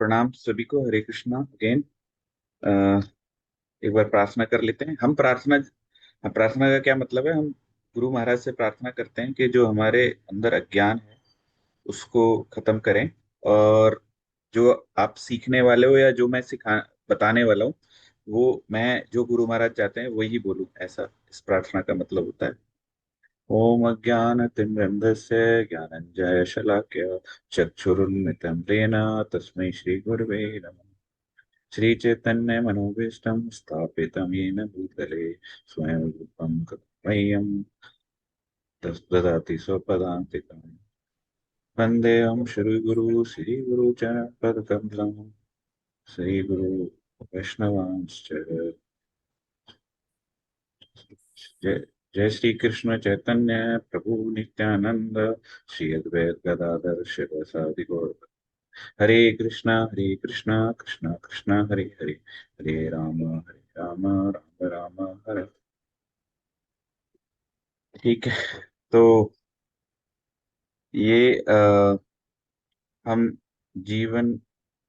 प्रणाम सभी को। हरे कृष्णा अगेन। एक बार प्रार्थना कर लेते हैं। हम प्रार्थना का क्या मतलब है? हम गुरु महाराज से प्रार्थना करते हैं कि जो हमारे अंदर अज्ञान है उसको खत्म करें, और जो आप सीखने वाले हो या जो मैं सिखा बताने वाला हूँ वो मैं जो गुरु महाराज चाहते हैं वही बोलूं, ऐसा इस प्रार्थना का मतलब होता है। ओम अज्ञानतिमिरन्धस्य ज्ञानञ्जय शलाकया चक्षुरुन्मिलितं येन तस्मै श्रीगुरवे नमः। श्रीचैतन्यमनोभीष्टं स्थापितं येन भूतले स्वयं रूपं मह्यं ददाति स्वपदान्तिकम्। वन्देऽहं श्रीगुरु श्रीगुरुचरणपदकमलं श्रीगुरु वैष्णवांश्च। जय जय श्री कृष्ण चैतन्य प्रभु नित्यानंद श्री अद्वैत गदाधर शिवसादि गौर। हरे कृष्णा कृष्णा कृष्णा हरे हरे, हरे राम राम राम हरे। ठीक है। तो ये हम जीवन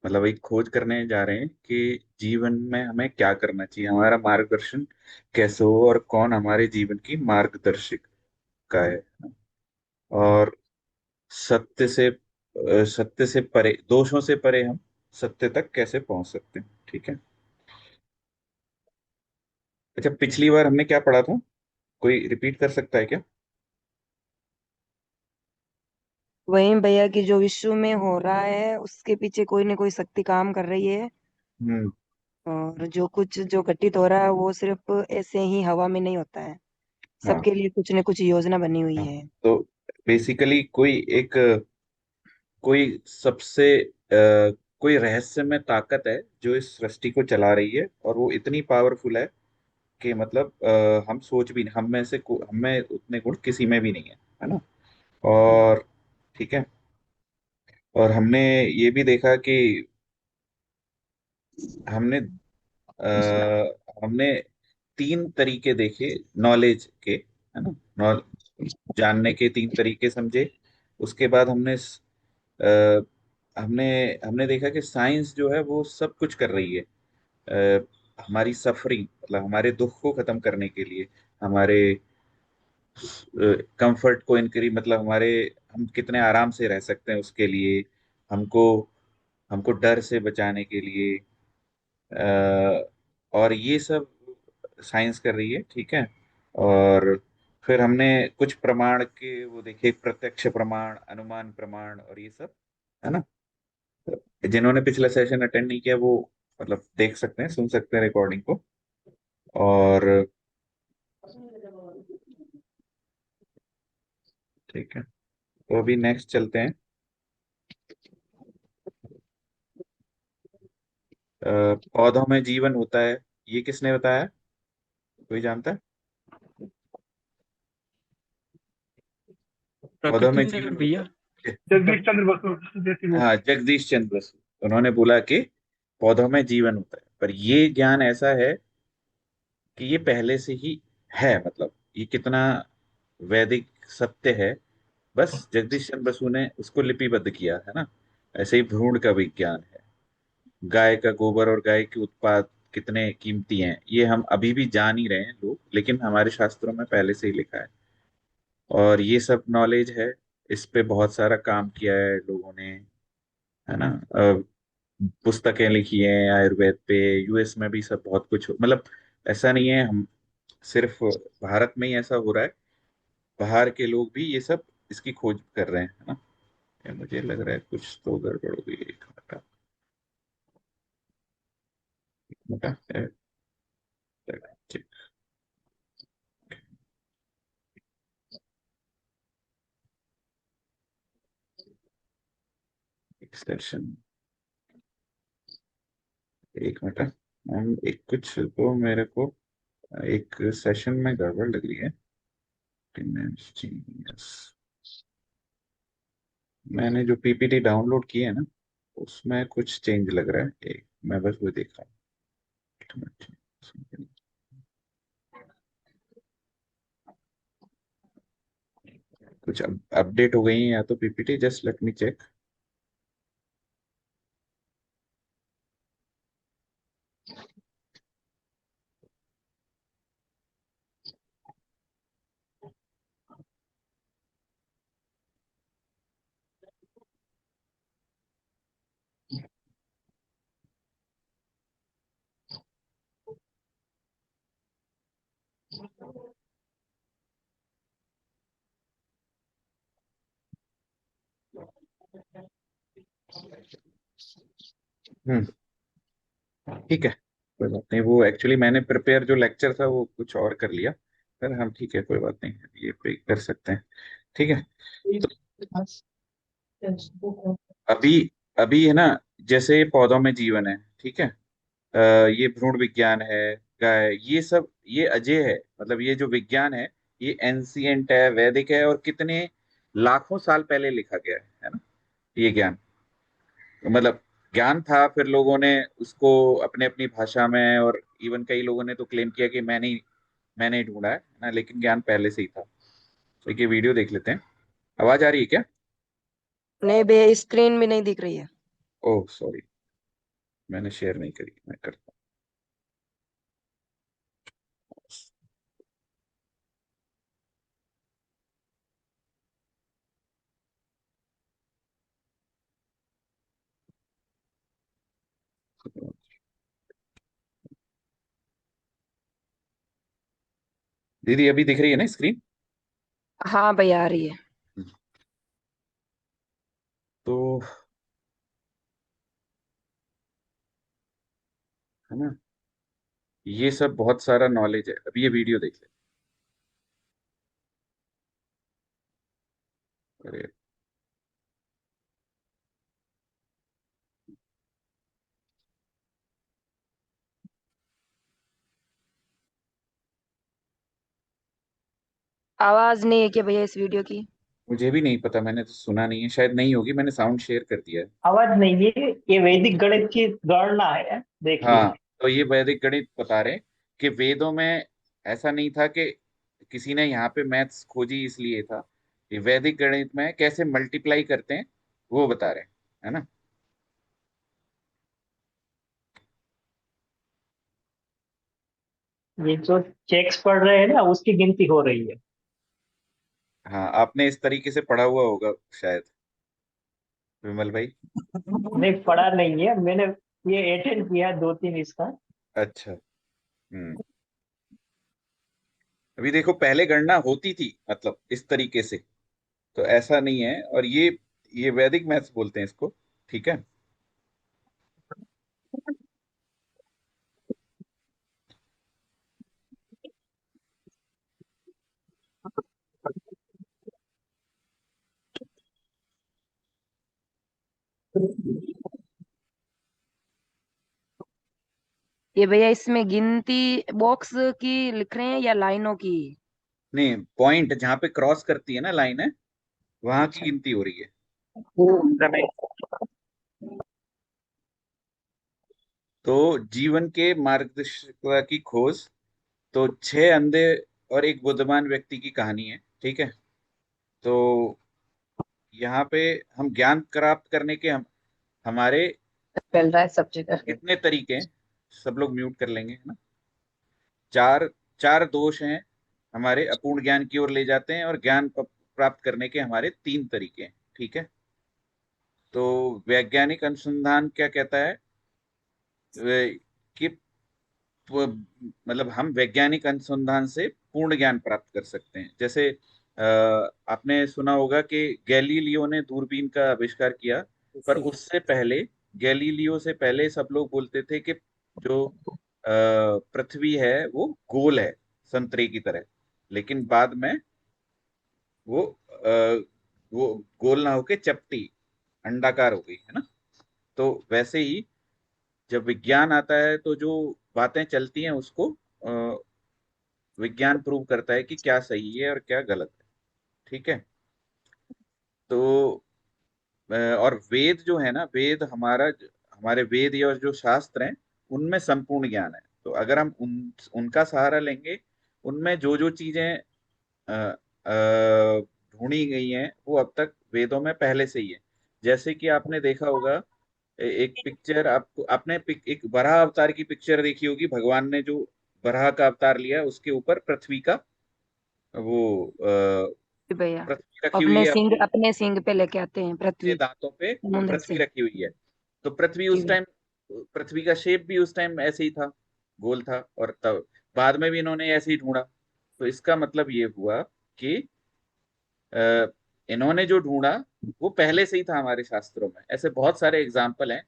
मतलब एक खोज करने जा रहे हैं कि जीवन में हमें क्या करना चाहिए, हमारा मार्गदर्शन कैसे हो और कौन हमारे जीवन की मार्गदर्शिका है। और सत्य से परे, दोषों से परे हम सत्य तक कैसे पहुंच सकते हैं। ठीक है। अच्छा, पिछली बार हमने क्या पढ़ा था? कोई रिपीट कर सकता है क्या? वही भैया कि जो विश्व में हो रहा है उसके पीछे कोई ना कोई शक्ति काम कर रही है। हम्म। और जो कुछ जो घटित हो रहा है वो सिर्फ ऐसे ही हवा में नहीं होता है। हाँ। सबके लिए कुछ न कुछ योजना बनी हुई हाँ। है। तो बेसिकली कोई सबसे कोई रहस्यमय ताकत है जो इस सृष्टि को चला रही है, और वो इतनी पावरफुल है कि मतलब हम सोच भी, हम में उतने गुण किसी में भी नहीं है ना। और ठीक है। और हमने ये भी देखा कि हमने हमने तीन तरीके देखे नॉलेज के, है ना। नॉल जानने के तीन तरीके समझे। उसके बाद अ, हमने हमने देखा कि साइंस जो है वो सब कुछ कर रही है, हमारी सफरिंग मतलब हमारे दुख को खत्म करने के लिए, हमारे कंफर्ट को इनक्री मतलब हमारे हम कितने आराम से रह सकते हैं उसके लिए, हमको हमको डर से बचाने के लिए। और ये सब साइंस कर रही है। ठीक है। और फिर हमने कुछ प्रमाण के वो देखे, प्रत्यक्ष प्रमाण, अनुमान प्रमाण और ये सब, है ना। जिन्होंने पिछला सेशन अटेंड नहीं किया वो मतलब देख सकते हैं, सुन सकते हैं रिकॉर्डिंग को। और ठीक है, तो अभी नेक्स्ट चलते हैं। पौधों में जीवन होता है, ये किसने बताया? कोई जानता है? पौधों प्रकृति में ने जीवन भैया। होता है। जगदीश चंद्र बसु जैसी वो। हाँ, जगदीश चंद्र बसु। उन्होंने बोला कि पौधों में जीवन होता है, पर ये ज्ञान ऐसा है कि ये पहले से ही है। मतलब ये कितना वैदिक सत्य है, बस जगदीश चंद्र बसु ने उसको लिपिबद्ध किया है ना। ऐसे ही भ्रूण का विज्ञान है, गाय का गोबर और गाय के उत्पाद कितने कीमती हैं ये हम अभी भी जान ही रहे हैं लोग, लेकिन हमारे शास्त्रों में पहले से ही लिखा है। और ये सब नॉलेज है, इस पे बहुत सारा काम किया है लोगों ने, है ना। पुस्तकें लिखी हैं आयुर्वेद पे, यूएस में भी सब बहुत कुछ मतलब ऐसा नहीं है हम सिर्फ भारत में ही ऐसा हो रहा है, बाहर के लोग भी ये सब इसकी खोज कर रहे हैं, है ना। ये मुझे लग रहा है कुछ तो गड़बड़ हो गई है। एक मिनट, एक मिनट, ठीक। एक्सटेंशन, एक मिनट। हम एक कुछ तो मेरे को एक सेशन में गड़बड़ लग रही है। Genius। मैंने जो पीपीटी डाउनलोड की है ना उसमें कुछ चेंज लग रहा है, एक मैं बस वो देख रहा हूँ। एक मिनट। कुछ अपडेट हो गई है या तो PPT, just let me check. Hmm. ठीक है, कोई बात नहीं। वो एक्चुअली मैंने प्रिपेयर जो लेक्चर था वो कुछ और कर लिया। पर हम ठीक है, कोई बात नहीं, ये पे कर सकते हैं। ठीक है। तो अभी अभी है ना, जैसे पौधों में जीवन है, ठीक है। ये भ्रूण विज्ञान है, गाय, ये सब ये अजय है, मतलब ये जो विज्ञान है ये एंशियंट है, वैदिक है, और कितने लाखों साल पहले लिखा गया है ना, ये ज्ञान। मतलब ज्ञान था, फिर लोगों ने उसको अपने अपनी भाषा में, और इवन कई लोगों ने तो क्लेम किया कि मैंने ही ढूंढा है ना, लेकिन ज्ञान पहले से ही था। तो ये वीडियो देख लेते हैं। आवाज आ रही है क्या? नहीं भैया, स्क्रीन भी नहीं दिख रही है। ओह सॉरी, मैंने शेयर नहीं करी, मैं करता हूँ। दीदी अभी दिख रही है ना स्क्रीन? हाँ भैया, आ रही है। तो है ना, ये सब बहुत सारा नॉलेज है। अभी ये वीडियो देख ले। अरे, आवाज नहीं है क्या भैया इस वीडियो की? मुझे भी नहीं पता, मैंने तो सुना नहीं है, शायद नहीं होगी, मैंने साउंड शेयर कर दिया है। आवाज नहीं है, ये वैदिक गणित की गणना है, देखिए। हाँ, तो ये वैदिक गणित बता रहे कि वेदों में ऐसा नहीं था कि किसी ने यहाँ पे मैथ्स खोजी इसलिए था। ये वैदिक गणित में कैसे मल्टीप्लाई करते हैं वो बता रहे हैं, है ना। ये जो चेक्स पढ़ रहे हैं ना, उसकी गिनती हो रही है। हाँ, आपने इस तरीके से पढ़ा हुआ होगा शायद, विमल भाई। नहीं, पढ़ा नहीं है मैंने। ये अटेंड किया है दो तीन इसका। अच्छा। हम्म। अभी देखो, पहले गणना होती थी मतलब इस तरीके से, तो ऐसा नहीं है। और ये वैदिक मैथ्स बोलते हैं इसको, ठीक है। ये भैया इसमें गिनती बॉक्स की लिख रहे हैं या लाइनों की? नहीं, पॉइंट जहाँ पे क्रॉस करती है ना लाइन है, वहां की अच्छा। गिनती हो रही है। तो जीवन के मार्गदर्शिका की खोज, तो छह अंधे और एक बुद्धिमान व्यक्ति की कहानी है, ठीक है। तो यहाँ पे हम ज्ञान प्राप्त करने के हमारे चल रहा है सब जगह। कितने तरीके हैं, सब लोग म्यूट कर लेंगे, है ना। चार चार दोष हैं, हमारे अपूर्ण ज्ञान की ओर ले जाते हैं, और ज्ञान प्राप्त करने के हमारे तीन तरीके हैं, ठीक है। तो वैज्ञानिक अनुसंधान क्या कहता है, कि मतलब हम वैज्ञानिक अनुसंधान से पूर्ण ज्ञान प्राप्त कर सकते हैं। जैसे आपने सुना होगा कि गैलीलियो ने दूरबीन का आविष्कार किया, पर उससे पहले, गैलीलियो से पहले सब लोग बोलते थे कि जो पृथ्वी है वो गोल है, संतरे की तरह। लेकिन बाद में वो वो गोल ना होके चपटी, अंडाकार हो गई, है ना। तो वैसे ही जब विज्ञान आता है तो जो बातें चलती हैं उसको विज्ञान प्रूव करता है कि क्या सही है और क्या गलत है, ठीक है। तो और वेद जो है ना, वेद हमारे वेद और जो शास्त्र हैं उनमें संपूर्ण ज्ञान है। तो अगर हम उनका सहारा लेंगे, उनमें जो जो चीजें अ, ढूंढी गई हैं वो अब तक वेदों में पहले से ही है। जैसे कि आपने देखा होगा, एक पिक्चर, आपने एक बराह अवतार की पिक्चर देखी होगी, भगवान ने जो बराह का अवतार लिया उसके ऊपर पृथ्वी का वो जी भैया, पृथ्वी रखी हुई है, अपने सिंग पे लेके आते हैं अपने पृथ्वी दांतों पे समुद्र पृथ्वी से। रखी हुई है। तो पृथ्वी जी उस भैया। टाइम, पृथ्वी का शेप भी उस टाइम ऐसे ही था, गोल था। और तब बाद में भी इन्होंने ऐसे ही ढूंढा। तो इसका मतलब ये हुआ कि अ, इन्होंने जो ढूंढा वो पहले से ही था हमारे शास्त्रों में। ऐसे बहुत सारे एग्जाम्पल हैं,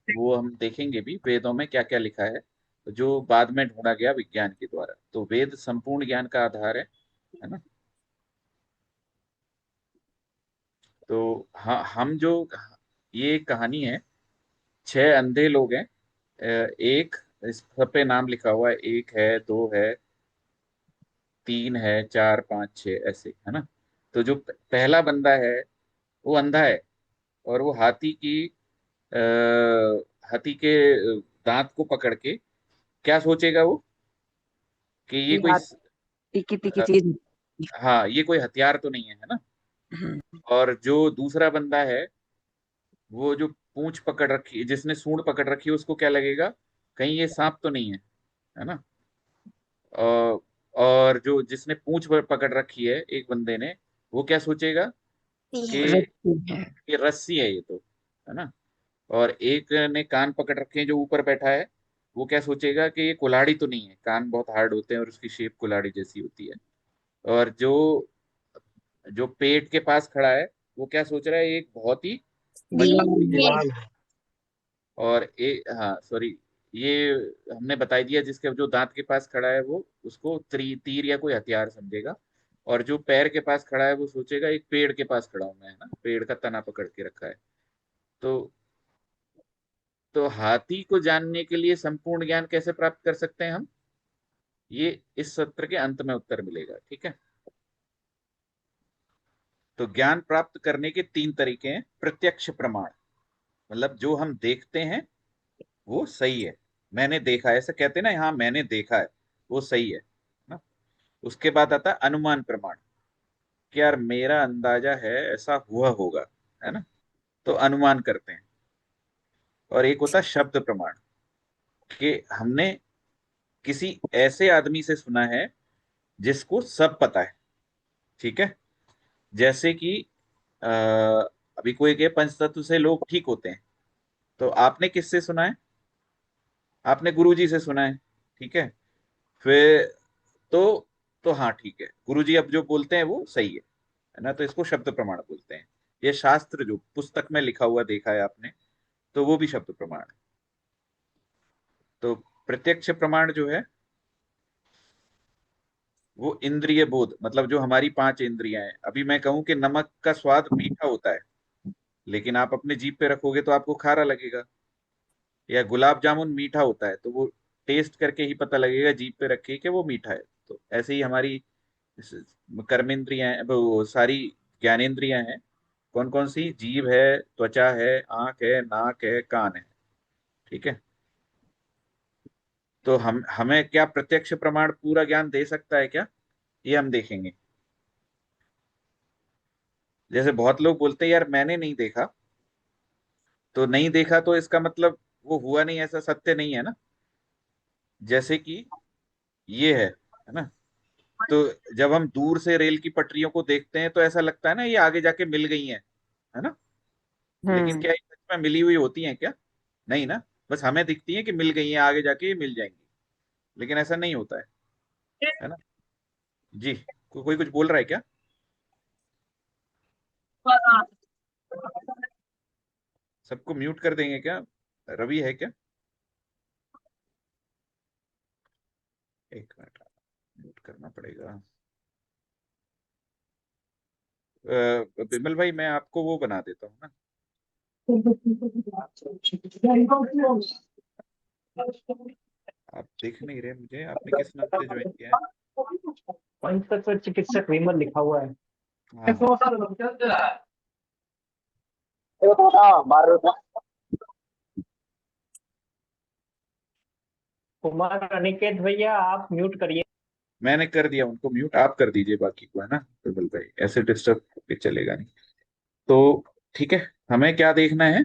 वो हम देखेंगे भी वेदों में क्या क्या लिखा है, जो बाद में ढूंढा गया विज्ञान के द्वारा। तो वेद संपूर्ण ज्ञान का आधार है ना। तो हम जो, ये एक कहानी है, छह अंधे लोग हैं। एक, इस सब पे नाम लिखा हुआ है, एक है, दो है, तीन है, चार, पांच, छह, ऐसे, है ना। तो जो पहला बंदा है वो अंधा है, और वो हाथी के दांत को पकड़ के क्या सोचेगा वो, कि ये कि कोई हाँ, तीखी तीखी अ, चीज। हाँ, ये कोई हथियार तो नहीं है ना। हम्म। और जो दूसरा बंदा है, वो जो पूंछ पकड़ रखी, जिसने सूंड पकड़ रखी है, उसको क्या लगेगा, कहीं ये सांप तो नहीं है ना। और जो जिसने पूंछ पकड़ रखी है एक बंदे ने, वो क्या सोचेगा कि रस्सी है। ये रस्सी है ये तो, है ना। और एक ने कान पकड़ रखे हैं जो ऊपर बैठा है, वो क्या सोचेगा कि ये कुल्हाड़ी तो नहीं है, कान बहुत हार्ड होते हैं और उसकी शेप कुल्हाड़ी जैसी होती है। और जो जो पेट के पास खड़ा है, वो क्या सोच रहा है, ये एक बहुत ही मजबूत दीवार है। चीज है। और हाँ सॉरी, ये हमने बता दिया, जिसके जो दांत के पास खड़ा है वो उसको तीर या कोई हथियार समझेगा। और जो पैर के पास खड़ा है वो सोचेगा एक पेड़ के पास खड़ा हूं मैं, है ना, पेड़ का तना पकड़ के रखा है। तो हाथी को जानने के लिए संपूर्ण ज्ञान कैसे प्राप्त कर सकते हैं हम, ये इस सत्र के अंत में उत्तर मिलेगा, ठीक है। तो ज्ञान प्राप्त करने के तीन तरीके हैं। प्रत्यक्ष प्रमाण, मतलब जो हम देखते हैं वो सही है, मैंने देखा है, ऐसा कहते हैं ना, हाँ मैंने देखा है, वो सही है ना। उसके बाद आता है अनुमान प्रमाण, कि यार मेरा अंदाजा है ऐसा हुआ होगा, है ना, तो अनुमान करते हैं। और एक होता है शब्द प्रमाण, कि हमने किसी ऐसे आदमी से सुना है जिसको सब पता है, ठीक है। जैसे कि अ, अभी कोई के पंचतत्व से लोग ठीक होते हैं, तो आपने किससे सुना है, आपने गुरुजी से सुना है, ठीक है। फिर तो हाँ ठीक है, गुरुजी अब जो बोलते हैं वो सही है ना, तो इसको शब्द प्रमाण बोलते हैं। ये शास्त्र जो पुस्तक में लिखा हुआ देखा है आपने, तो वो भी शब्द प्रमाण है। तो प्रत्यक्ष प्रमाण जो है, वो इंद्रिय बोध, मतलब जो हमारी पांच इंद्रियां हैं। अभी मैं कहूं कि नमक का स्वाद मीठा होता है, लेकिन आप अपने जीभ पे रखोगे तो आपको खारा लगेगा। या गुलाब जामुन मीठा होता है, तो वो टेस्ट करके ही पता लगेगा जीभ पे रखे कि वो मीठा है। तो ऐसे ही हमारी कर्मेंद्रियां हैं, वो सारी ज्ञानेंद्रियां हैं। कौन कौन सी, जीभ है, त्वचा है, आंख है, नाक है, कान है, ठीक है। तो हम हमें क्या प्रत्यक्ष प्रमाण पूरा ज्ञान दे सकता है क्या, ये हम देखेंगे। जैसे बहुत लोग बोलते हैं यार मैंने नहीं देखा, तो नहीं देखा तो इसका मतलब वो हुआ नहीं, ऐसा सत्य नहीं है ना। जैसे कि ये है ना। तो जब हम दूर से रेल की पटरियों को देखते हैं तो ऐसा लगता है ना ये आगे जाके मिल गई हैं, है ना। लेकिन हम्म। क्या ये सच में मिली हुई होती हैं क्या, नहीं ना। बस हमें दिखती है कि मिल गई हैं, आगे जाके ये मिल जाएंगी, लेकिन ऐसा नहीं होता है ना। जी, कोई कुछ बोल रहा है क्या, सबको म्यूट कर देंगे क्या, रवि है क्या, एक मिनट, म्यूट करना पड़ेगा। बिमल भाई मैं आपको वो बना देता हूँ ना। आप देख नहीं रहे मुझे, आपने किस नाम से ज्वाइन किया है। पंचतत्व चिकित्सक विमल लिखा हुआ है। हाँ हाँ। कुमार अनिकेत भैया आप म्यूट करिए। मैंने कर दिया उनको म्यूट, आप कर दीजिए बाकी को, है ना बिमल भाई, ऐसे डिस्टर्ब भी चलेगा नहीं। तो ठीक है, हमें क्या देखना है,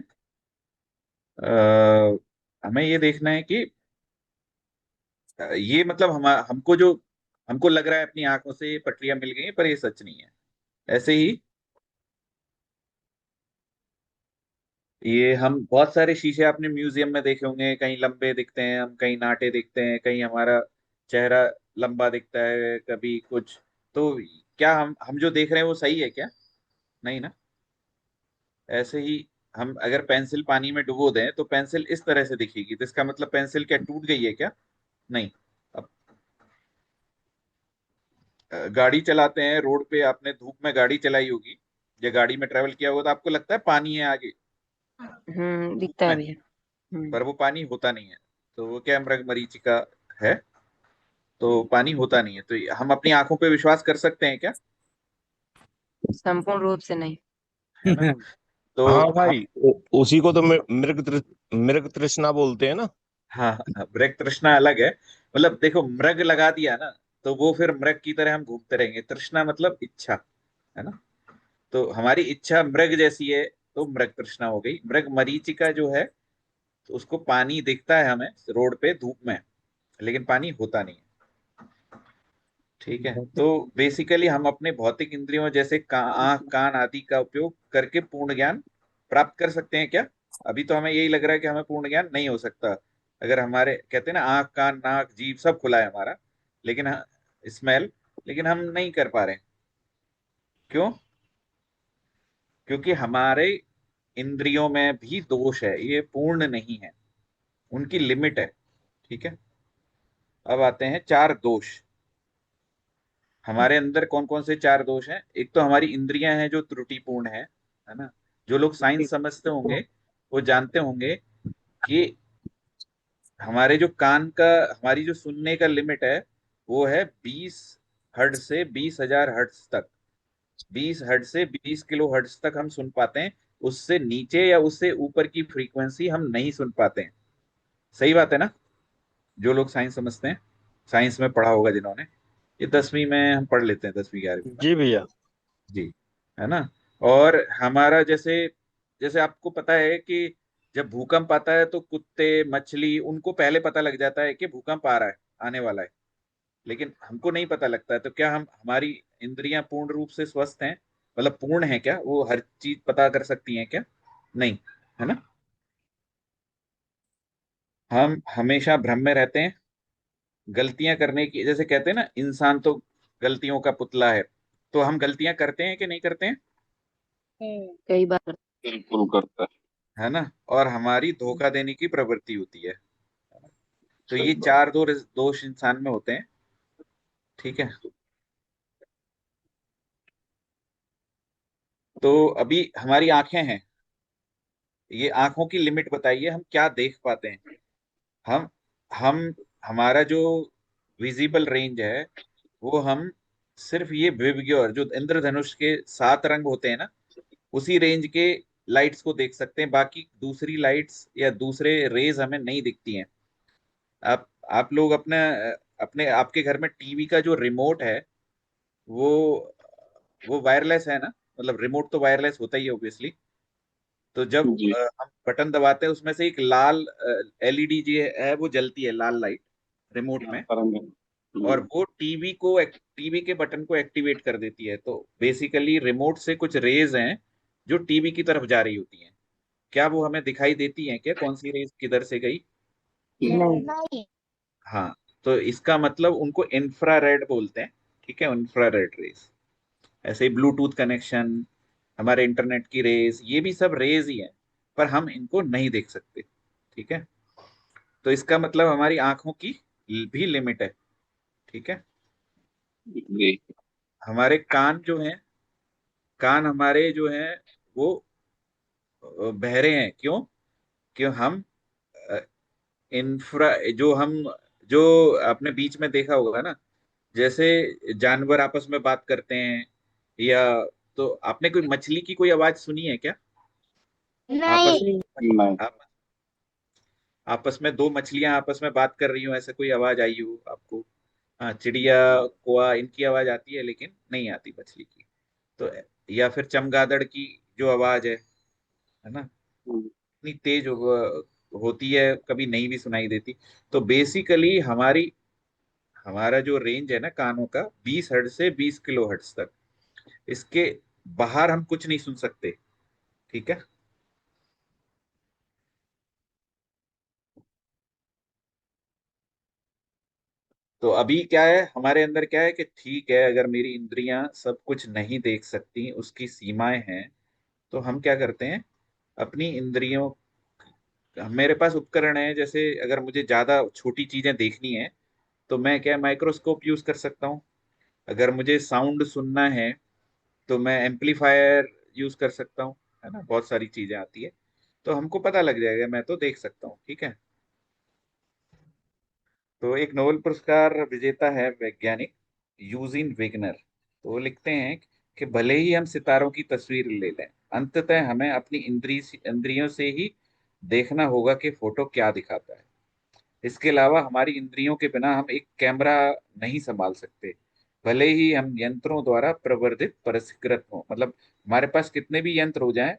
हमें ये देखना है कि ये मतलब हमको जो, हमको लग रहा है अपनी आंखों से ये पटरियां मिल गई हैं, पर ये सच नहीं है। ऐसे ही ये हम बहुत सारे शीशे आपने म्यूजियम में देखे होंगे, कहीं लंबे दिखते हैं, हम कहीं नाटे दिखते हैं, कहीं हमारा चेहरा लंबा दिखता है, कभी कुछ। तो क्या हम जो देख रहे हैं वो सही है क्या, नहीं ना। ऐसे ही हम अगर पेंसिल पानी में डुबो दें तो पेंसिल इस तरह से दिखेगी, तो इसका मतलब पेंसिल क्या टूट गई है क्या? नहीं। अब गाड़ी चलाते हैं रोड पे, आपने धूप में गाड़ी चलाई होगी या गाड़ी में ट्रेवल किया होगा, तो आपको लगता है पानी है आगे धूप दिखता है में, भैया। पर वो पानी होता नहीं है। तो वो क्या मृग मरीचिका है, तो पानी होता नहीं है। तो हम अपनी आंखों पे विश्वास कर सकते हैं क्या? संपूर्ण रूप से नहीं। है ना? तो हाँ हम, भाई, उसी को तो मृग तृष्णा बोलते हैं ना। हाँ हाँ, मृग तृष्णा अलग है। मतलब देखो, मृग लगा दिया ना, तो वो फिर मृग की तरह हम घूमते रहेंगे। तृष्णा मतलब इच्छा, है ना? तो हमारी इच्छा मृग जैसी है, तो मृग तृष्णा हो गई। मृग मरीचिका जो है, तो उसको पानी दिखता है हमें रोड पे धूप में, लेकिन पानी होता नहीं है। ठीक है, तो बेसिकली हम अपने भौतिक इंद्रियों जैसे आंख कान आदि का उपयोग करके पूर्ण ज्ञान प्राप्त कर सकते हैं क्या? अभी तो हमें यही लग रहा है कि हमें पूर्ण ज्ञान नहीं हो सकता। अगर हमारे कहते हैं ना, आंख कान नाक जीभ सब खुला है हमारा, लेकिन स्मेल, लेकिन हम नहीं कर पा रहे हैं। क्यों? क्योंकि हमारे इंद्रियों में भी दोष है, ये पूर्ण नहीं है, उनकी लिमिट है। ठीक है, अब आते हैं चार दोष। हमारे अंदर कौन कौन से चार दोष हैं? एक तो हमारी इंद्रियां हैं जो त्रुटिपूर्ण है ना? जो लोग साइंस समझते होंगे वो जानते होंगे कि हमारे जो कान का, हमारी जो सुनने का लिमिट है, वो है 20 हर्ट्ज से 20,000 हर्ट्ज तक। 20 हर्ट्ज से 20 किलो हर्ट्ज तक हम सुन पाते हैं। उससे नीचे या उससे ऊपर की फ्रीक्वेंसी हम नहीं सुन पाते हैं। सही बात है ना? जो लोग साइंस समझते हैं, साइंस में पढ़ा होगा जिन्होंने, ये 10वीं में हम पढ़ लेते हैं, 10वीं 11वीं में। जी भैया। जी, है ना? और हमारा जैसे, जैसे आपको पता है कि जब भूकंप आता है तो कुत्ते मछली उनको पहले पता लग जाता है कि भूकंप आ रहा है, आने वाला है, लेकिन हमको नहीं पता लगता है। तो क्या हम, हमारी इंद्रियां पूर्ण रूप से स्वस्थ हैं, मतलब पूर्ण है क्या? वो हर चीज पता कर सकती हैं क्या? नहीं, है ना? हम हमेशा भ्रम में रहते हैं, गलतियां करने की, जैसे कहते हैं ना, इंसान तो गलतियों का पुतला है। तो हम गलतियां करते हैं कि नहीं करते हैं? कई बार। बिल्कुल करता है। है ना? और हमारी धोखा देने की प्रवृत्ति होती है। तो सही ये बात। चार दो दोष इंसान में होते हैं। ठीक है, तो अभी हमारी आंखें हैं, ये आंखों की लिमिट बताइए, हम क्या देख पाते हैं? हम हम हमारा जो विजिबल रेंज है, वो हम सिर्फ ये विबग्योर, जो इंद्रधनुष के 7 रंग होते हैं ना, उसी रेंज के लाइट्स को देख सकते हैं। बाकी दूसरी लाइट्स या दूसरे रेज हमें नहीं दिखती हैं। आप लोग अपने अपने आपके घर में टीवी का जो रिमोट है, वो वो वायरलेस है ना? मतलब रिमोट तो वायरलेस होता ही है ऑब्वियसली। तो जब जी। हम बटन दबाते हैं, उसमें से एक लाल एलईडी जो है वो जलती है, लाल लाइट रिमोट में, तरंगे। और वो टीवी के बटन को एक्टिवेट कर देती है। तो बेसिकली रिमोट से कुछ रेज हैं जो टीवी की तरफ जा रही होती हैं। क्या वो हमें दिखाई देती हैं क्या, कौन सी रेज किधर से गई? नहीं। हाँ, तो इसका मतलब उनको इंफ्रारेड बोलते हैं। ठीक है, इंफ्रारेड रेज। ऐसे ही ब्लूटूथ कनेक्शन, हमारे इंटरनेट की रेज, ये भी सब रेज ही है, पर हम इनको नहीं देख सकते। ठीक है, तो इसका मतलब हमारी आंखों की भी लिमिट है। ठीक है, जी। हमारे कान जो हैं, कान हमारे जो हैं वो बहरे हैं। क्यों? क्यों हम इंफ्रा जो हम जो आपने बीच में देखा होगा ना, जैसे जानवर आपस में बात करते हैं, या तो आपने कोई मछली की कोई आवाज सुनी है क्या? आपस नहीं। नहीं। आप, आपस में दो मछलियां आपस में बात कर रही हो, ऐसे कोई आवाज आई हो आपको? हाँ, चिड़िया कोआ इनकी आवाज आती है, लेकिन नहीं आती मछली की। तो या फिर चमगादड़ की जो आवाज है ना, इतनी तेज होती है, कभी नहीं भी सुनाई देती। तो बेसिकली हमारी, हमारा जो रेंज है ना कानों का, 20 हर्ट्ज से 20 किलो हर्ट्ज तक, इसके बाहर हम कुछ नहीं सुन सकते। ठीक है, तो अभी क्या है हमारे अंदर, क्या है कि ठीक है, अगर मेरी इंद्रियां सब कुछ नहीं देख सकती, उसकी सीमाएं हैं, तो हम क्या करते हैं, अपनी इंद्रियों, मेरे पास उपकरण है, जैसे अगर मुझे ज्यादा छोटी चीजें देखनी है तो मैं क्या माइक्रोस्कोप यूज कर सकता हूँ। अगर मुझे साउंड सुनना है तो मैं एम्पलीफायर यूज कर सकता हूँ, है ना, बहुत सारी चीजें आती है। तो हमको पता लग जाएगा, मैं तो देख सकता हूँ, ठीक है। तो एक नोबेल पुरस्कार विजेता है वैज्ञानिक यूजीन वेगनर, तो वो लिखते हैं कि भले ही हम सितारों की तस्वीर ले लें, अंततः हमें अपनी इंद्रियों से ही देखना होगा कि फोटो क्या दिखाता है। इसके अलावा हमारी इंद्रियों के बिना हम एक कैमरा नहीं संभाल सकते, भले ही हम यंत्रों द्वारा प्रवर्धित परिष्कृत हो, मतलब हमारे पास कितने भी यंत्र हो जाएं,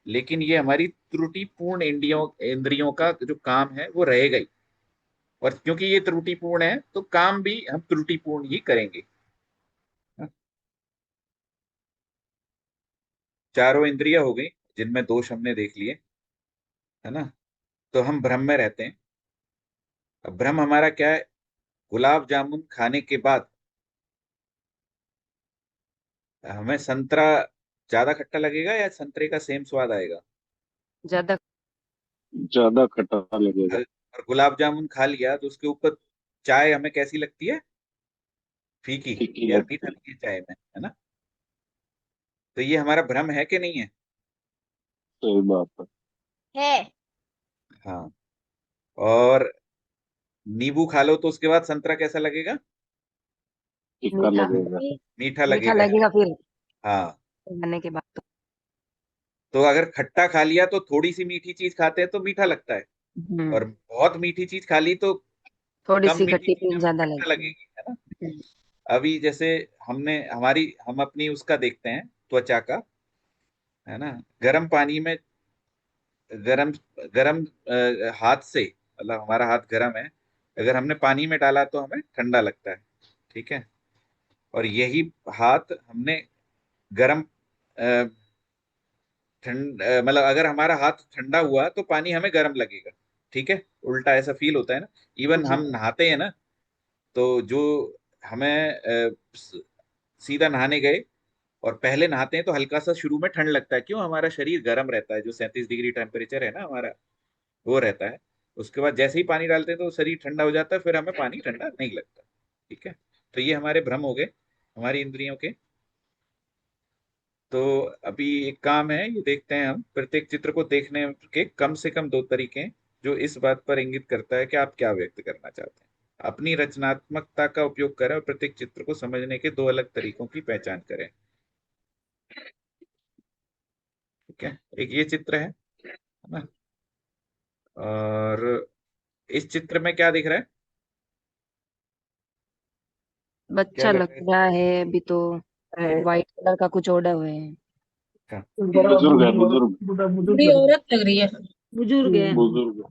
लेकिन ये हमारी त्रुटिपूर्ण इंद्रियों इंद्रियों का जो काम है वो रहेगा ही। और क्योंकि ये त्रुटिपूर्ण है तो काम भी हम त्रुटिपूर्ण ही करेंगे। चारों इंद्रियां हो गई जिनमें दोष हमने देख लिए, है ना। तो हम भ्रम में रहते हैं। अब भ्रम हमारा क्या है, गुलाब जामुन खाने के बाद हमें संतरा ज्यादा खट्टा लगेगा या संतरे का सेम स्वाद आएगा। ज्यादा। ज्यादा खट्टा लगेगा। और गुलाब जामुन खा लिया तो उसके ऊपर चाय हमें कैसी लगती है, फीकी। फीकी यार मीठा लगती नहीं है चाय में, है ना। तो ये हमारा भ्रम है कि नहीं है। सही बात है। है। हाँ। और नींबू खा लो तो उसके बाद संतरा कैसा लगेगा, फीका मीठा। लगेगा। मीठा मीठा लगेगा, है ना। लगेगा फिर हाँ। खाने के बाद तो। तो अगर खट्टा खा लिया तो थोड़ी सी मीठी चीज खाते हैं तो मीठा लगता है, और हम्म। बहुत मीठी चीज खा ली तो थोड़ी कम सी मीठी खट्टी चीज चीज हमें ज्यादा खट्टा लगती है। लगेगी, है ना। हम्म। अभी जैसे हम अपनी उसका देखते हैं, त्वचा का, है ना। गर्म पानी में, गरम गरम हाथ से, मतलब हमारा हाथ गरम है, अगर हमने पानी में डाला तो हमें ठंडा लगता है, ठीक है। और यही हाथ हमने गरम मतलब अगर हमारा हाथ ठंडा हुआ तो पानी हमें गर्म लगेगा, ठीक है। उल्टा ऐसा फील होता है ना। इवन जी। हम नहाते हैं ना, तो जो हमें सीधा नहाने गए और पहले नहाते हैं तो हल्का सा शुरू में ठंड लगता है, क्यों, हमारा शरीर गर्म रहता है, जो 37 डिग्री टेम्परेचर है ना हमारा, वो रहता है। उसके बाद जैसे ही पानी डालते हैं तो शरीर ठंडा हो जाता है, फिर हमें पानी ठंडा नहीं लगता, ठीक है। तो ये हमारे भ्रम हो गए, हमारी इंद्रियों के। तो अभी एक काम है, ये देखते हैं हम, प्रत्येक चित्र को देखने के कम से कम दो तरीके हैं, जो इस बात पर इंगित करता है कि आप क्या व्यक्त करना चाहते हैं। अपनी रचनात्मकता का उपयोग करें और प्रत्येक चित्र को समझने के दो अलग तरीकों की पहचान करें, ठीक है। एक ये चित्र है ना। और इस चित्र में क्या दिख रहा है, क्या बच्चा लग लग रहा है रहा है अभी तो। व्हाइट कलर का कुछ ओढ़े हुए हैं। इसका। बुजुर्ग है, बुजुर्ग। बूढ़ी औरत लग रही है। बुजुर्ग है। बुजुर्ग।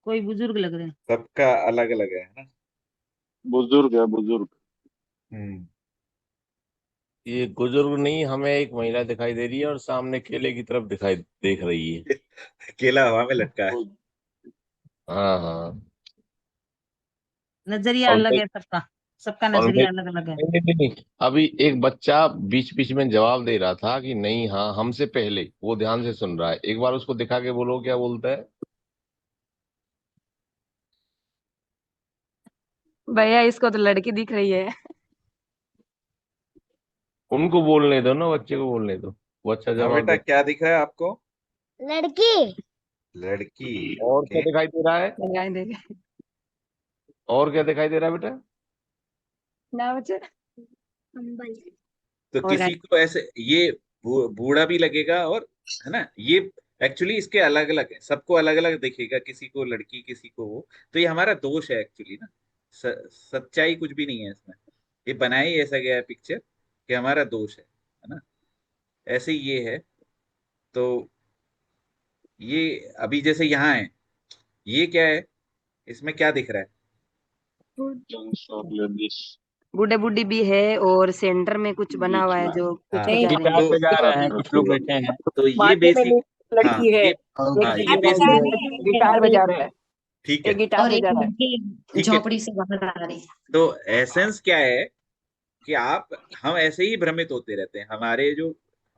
कोई बुजुर्ग लग रहे हैं। सबका अलग अलग है ना। बुजुर्ग है, बुजुर्ग। हम्म। ये बुजुर्ग नहीं, हमें एक महिला दिखाई दे रही है और सामने केले की तरफ दिखाई देख रही है। केला हवा में लटका है। हाँ हाँ। नजरिया और अलग मैं है सबका। सबका और मैं नजरिया अलग अलग है। नहीं, नहीं, नहीं, नहीं। अभी एक बच्चा बीच बीच में जवाब दे रहा था कि नहीं, हाँ, हमसे पहले। वो ध्यान से सुन रहा है, एक बार उसको दिखा के बोलो क्या बोलता है। भैया इसको तो लड़की दिख रही है। उनको बोलने दो ना, बच्चे को बोलने दो। वो अच्छा हाँ जवाब बेटा, दे। क्या दिख रहा है आपको। लड़की। लड़की, और क्या ओके। दिखाई दे रहा है? लगाए देखे। और क्या दिखाई दे रहा है बेटा? ना बच्चे। कंबल। तो और किसी को ऐसे ये बूढ़ा भी लगेगा, और, है ना, ये एक्चुअली इसके अलग अलग है, सबको अलग अलग दिखेगा, किसी को लड़की किसी को वो। तो ये हमारा दोष है एक्चुअली ना। सच्चाई कुछ भी नहीं है इसमें, ये बनाया ही ऐसा गया है पिक्चर कि हमारा दोष है ना। ऐसे ही ये है। तो ये अभी जैसे यहाँ है, ये क्या है, इसमें क्या दिख रहा है। जेंट्स और लेडीज। बूढ़े बूढ़ी भी है और सेंटर में कुछ बना बीच हुआ है में जो कुछ हाँ। बजा नहीं, रहे गिटार हैं। तो बजा रहे हैं, कुछ लोग हाँ, बैठे हैं। तो ये माथे में बेसिक, हाँ लड़की है। ये, एक हाँ ये गिटार बजा बेसिक, रहे हैं गिटार बजा रहे हैं। ठीक एक है, गिटार और एक बजा रहा है। लड़की ठीक है। झोपड़ी से बाहर आ रही है। तो एसेंस क्या है कि आप, हम ऐसे ही भ्रमित होते रहते हैं, हमारे जो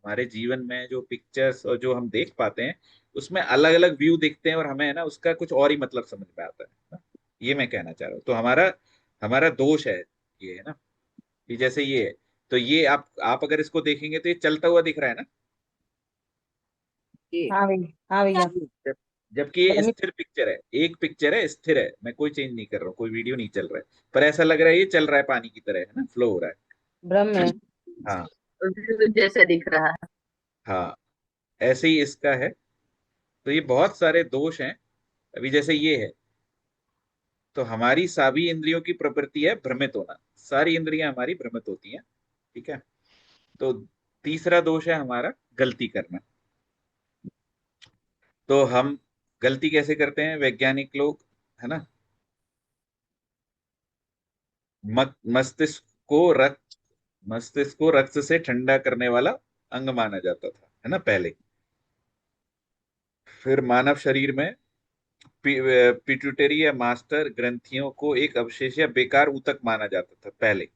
हमारे जीवन में जो पिक्चर्स और जो हम देख पाते हैं उसमें अलग अलग व्यू दिखते हैं और हमें है ना उसका कुछ और ही मतलब समझ में आता है ना? ये मैं कहना चाह रहा हूँ। तो हमारा हमारा दोष है ये, है ना, कि जैसे ये है, तो ये आप अगर इसको देखेंगे तो ये चलता हुआ दिख रहा है ना, हाँ भैया, हाँ भैया। जब जबकि ये गर्मी स्थिर पिक्चर है, एक पिक्चर है, स्थिर है, मैं कोई चेंज नहीं कर रहा हूँ, कोई वीडियो नहीं चल रहा है, पर ऐसा लग रहा है ये चल रहा है पानी की तरह, है ना, फ्लो हो रहा ब्रह्म है। है। हाँ जैसे दिख रहा है। हाँ, ऐसे ही इसका है। तो ये बहुत सारे दोष हैं। अभी जैसे ये है, तो हमारी सभी इंद्रियों की प्रवृत्ति है भ्रमित होना, सारी इंद्रियां हमारी भ्रमित होती हैं, ठीक है। तो तीसरा दोष है हमारा गलती करना। तो हम गलती कैसे करते हैं वैज्ञानिक लोग, है ना, मस्तिष्क को रक्त से ठंडा करने वाला अंग माना जाता था, है ना, पहले। फिर मानव शरीर में पिट्यूटरी या मास्टर ग्रंथियों को एक अवशेष या बेकार ऊतक माना जाता था पहले।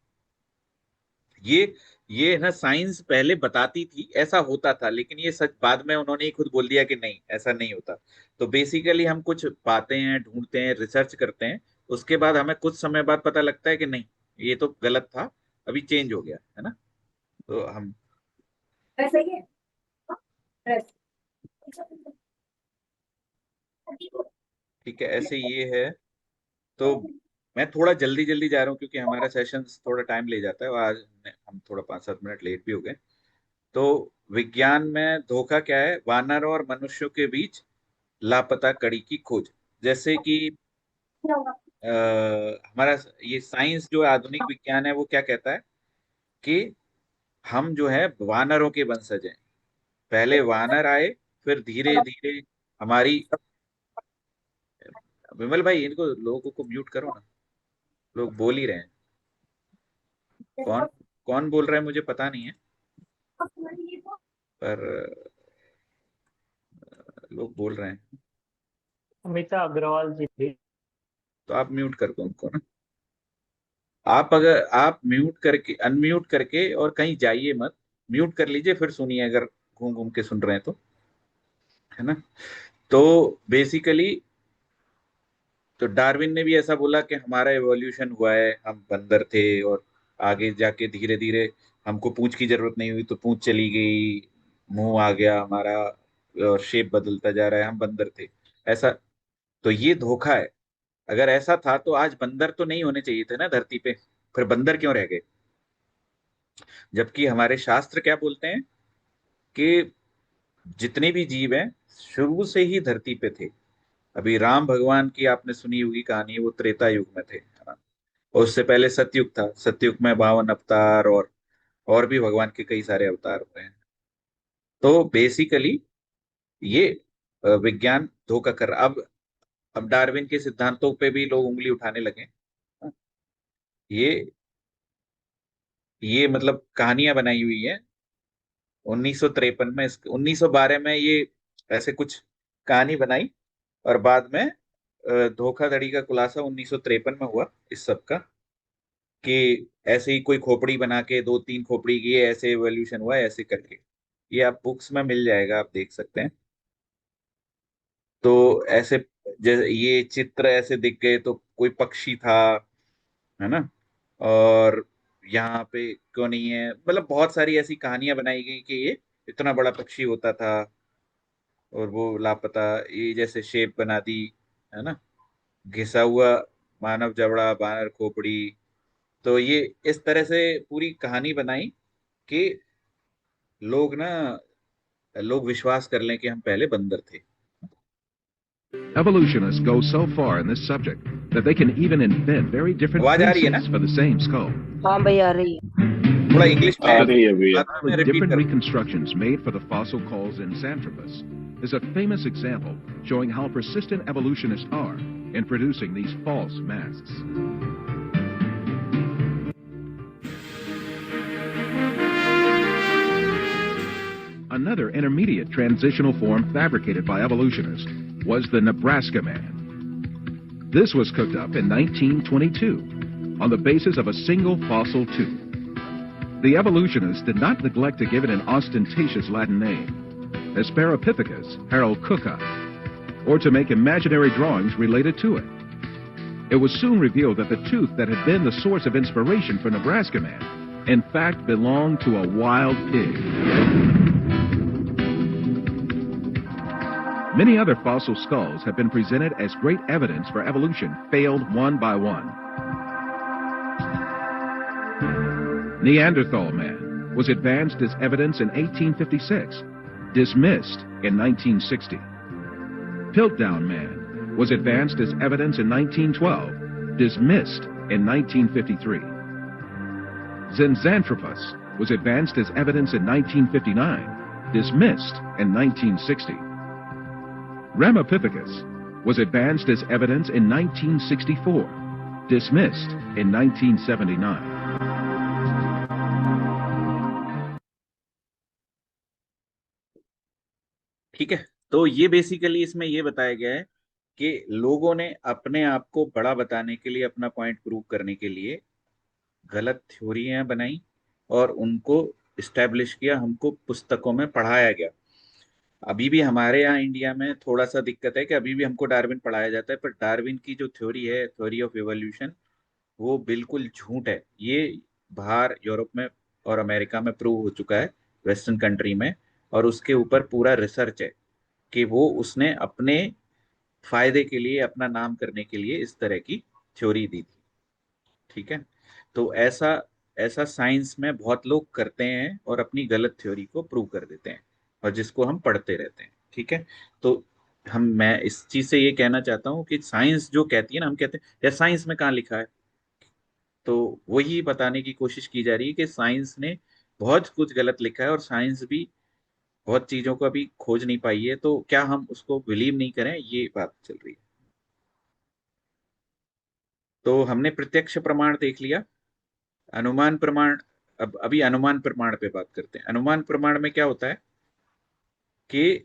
ये ये ना साइंस पहले बताती थी ऐसा होता था, लेकिन ये सच बाद में उन्होंने ही खुद बोल दिया कि नहीं ऐसा नहीं होता। तो बेसिकली हम कुछ पाते हैं, ढूंढते हैं, रिसर्च करते हैं, उसके बाद हमें कुछ समय बाद पता लगता है कि नहीं ये तो गलत था, अभी चेंज हो गया, है ना। तो हम ठीक है, ऐसे ये है। तो मैं थोड़ा जल्दी जल्दी जा रहा हूँ क्योंकि हमारा सेशन थोड़ा टाइम ले जाता है और आज हम थोड़ा 5-7 मिनट लेट भी हो गए। तो विज्ञान में धोखा क्या है, वानर और मनुष्यों के बीच लापता कड़ी की खोज। जैसे कि हमारा ये साइंस जो आधुनिक विज्ञान है वो क्या कहता है कि हम जो है वानरों के वंशज हैं। पहले वानर आए, फिर धीरे धीरे हमारी, विमल भाई इनको लोगों को म्यूट करो ना, लोग बोल ही रहे हैं। कौन कौन बोल रहा है मुझे पता नहीं है, पर लोग बोल रहे हैं। अमिता अग्रवाल जी थी। तो आप म्यूट कर दो उनको ना। आप अगर आप म्यूट करके अनम्यूट करके और कहीं जाइए मत, म्यूट कर लीजिए फिर सुनिए अगर घूम घूम के सुन रहे हैं तो, है ना। तो बेसिकली तो डार्विन ने भी ऐसा बोला कि हमारा एवोल्यूशन हुआ है, हम बंदर थे और आगे जाके धीरे धीरे हमको पूंछ की जरूरत नहीं हुई तो पूंछ चली गई, मुंह आ गया हमारा और शेप बदलता जा रहा है, हम बंदर थे, ऐसा। तो ये धोखा है। अगर ऐसा था तो आज बंदर तो नहीं होने चाहिए थे ना धरती पे, फिर बंदर क्यों रह गए। जबकि हमारे शास्त्र क्या बोलते हैं कि जितने भी जीव हैं शुरू से ही धरती पे थे। अभी राम भगवान की आपने सुनी होगी कहानी, वो त्रेता युग में थे, है ना? और उससे पहले सतयुग था, सतयुग में 52 अवतार और भी भगवान के कई सारे अवतार हुए हैं। तो बेसिकली ये विज्ञान धोखा कर रहा। अब डार्विन के सिद्धांतों पे भी लोग उंगली उठाने लगे। ये ये मतलब कहानियां बनाई हुई है 1953 में, 1912 में ये ऐसे कुछ कहानी बनाई और बाद में धोखाधड़ी का खुलासा 1953 में हुआ इस सब का, कि ऐसे ही कोई खोपड़ी बना के 2-3 खोपड़ी की ऐसे एवोल्यूशन हुआ ऐसे करके। ये आप बुक्स में मिल जाएगा, आप देख सकते हैं। तो ऐसे जैसे ये चित्र ऐसे दिख गए तो कोई पक्षी था, है ना, और यहाँ पे क्यों नहीं है, मतलब बहुत सारी ऐसी कहानियां बनाई गई कि ये इतना बड़ा पक्षी होता था और वो लापता, ये जैसे शेप बना दी, है ना, घिसा हुआ मानव जबड़ा बानर खोपड़ी। तो ये इस तरह से पूरी कहानी बनाई कि लोग विश्वास कर लें कि हम पहले बंदर थे। Evolutionists go so far in this subject that they can even invent very different आवाज आ रही है ना, faces for the same skull. हाँ भैया आ रही है। थोड़ा इंग्लिश में आ रही है भैया। बाद में मैं With रिपीट different कर। reconstructions made for the fossil calls in Xanthropus is a famous example showing how persistent evolutionists are in producing these false masks. Another intermediate transitional form fabricated by evolutionists was the Nebraska Man. This was cooked up in 1922 on the basis of a single fossil tooth. The evolutionists did not neglect to give it an ostentatious Latin name, Asparapithecus haralcuca, or to make imaginary drawings related to it. It was soon revealed that the tooth that had been the source of inspiration for Nebraska Man, in fact, belonged to a wild pig. Many other fossil skulls have been presented as great evidence for evolution, failed one by one. Neanderthal Man was advanced as evidence in 1856, dismissed in 1960. Piltdown Man was advanced as evidence in 1912, dismissed in 1953. Zinjanthropus was advanced as evidence in 1959, dismissed in 1960. Ramapithecus was advanced as evidence in 1964, dismissed in 1979. ठीक है, तो ये basically इसमें ये बताया गया है कि लोगों ने अपने आप को बड़ा बताने के लिए, अपना पॉइंट प्रूव करने के लिए गलत थ्योरियां बनाई और उनको इस्टेब्लिश किया, हमको पुस्तकों में पढ़ाया गया। अभी भी हमारे यहाँ इंडिया में थोड़ा सा दिक्कत है कि अभी भी हमको डार्विन पढ़ाया जाता है, पर डार्विन की जो थ्योरी है, थ्योरी ऑफ इवोल्यूशन, वो बिल्कुल झूठ है। ये बाहर यूरोप में और अमेरिका में प्रूव हो चुका है, वेस्टर्न कंट्री में, और उसके ऊपर पूरा रिसर्च है कि वो उसने अपने फायदे के लिए, अपना नाम करने के लिए इस तरह की थ्योरी दी थी। ठीक है, तो ऐसा ऐसा साइंस में बहुत लोग करते हैं और अपनी गलत थ्योरी को प्रूव कर देते हैं, और जिसको हम पढ़ते रहते हैं। ठीक है, तो मैं इस चीज से ये कहना चाहता हूँ कि साइंस जो कहती है ना, हम कहते हैं यार साइंस में कहाँ लिखा है, तो वही बताने की कोशिश की जा रही है कि साइंस ने बहुत कुछ गलत लिखा है और साइंस भी बहुत चीजों को अभी खोज नहीं पाई है, तो क्या हम उसको बिलीव नहीं करें, ये बात चल रही है। तो हमने प्रत्यक्ष प्रमाण देख लिया, अनुमान प्रमाण। अब अभी अनुमान प्रमाण पे बात करते हैं। अनुमान प्रमाण में क्या होता है कि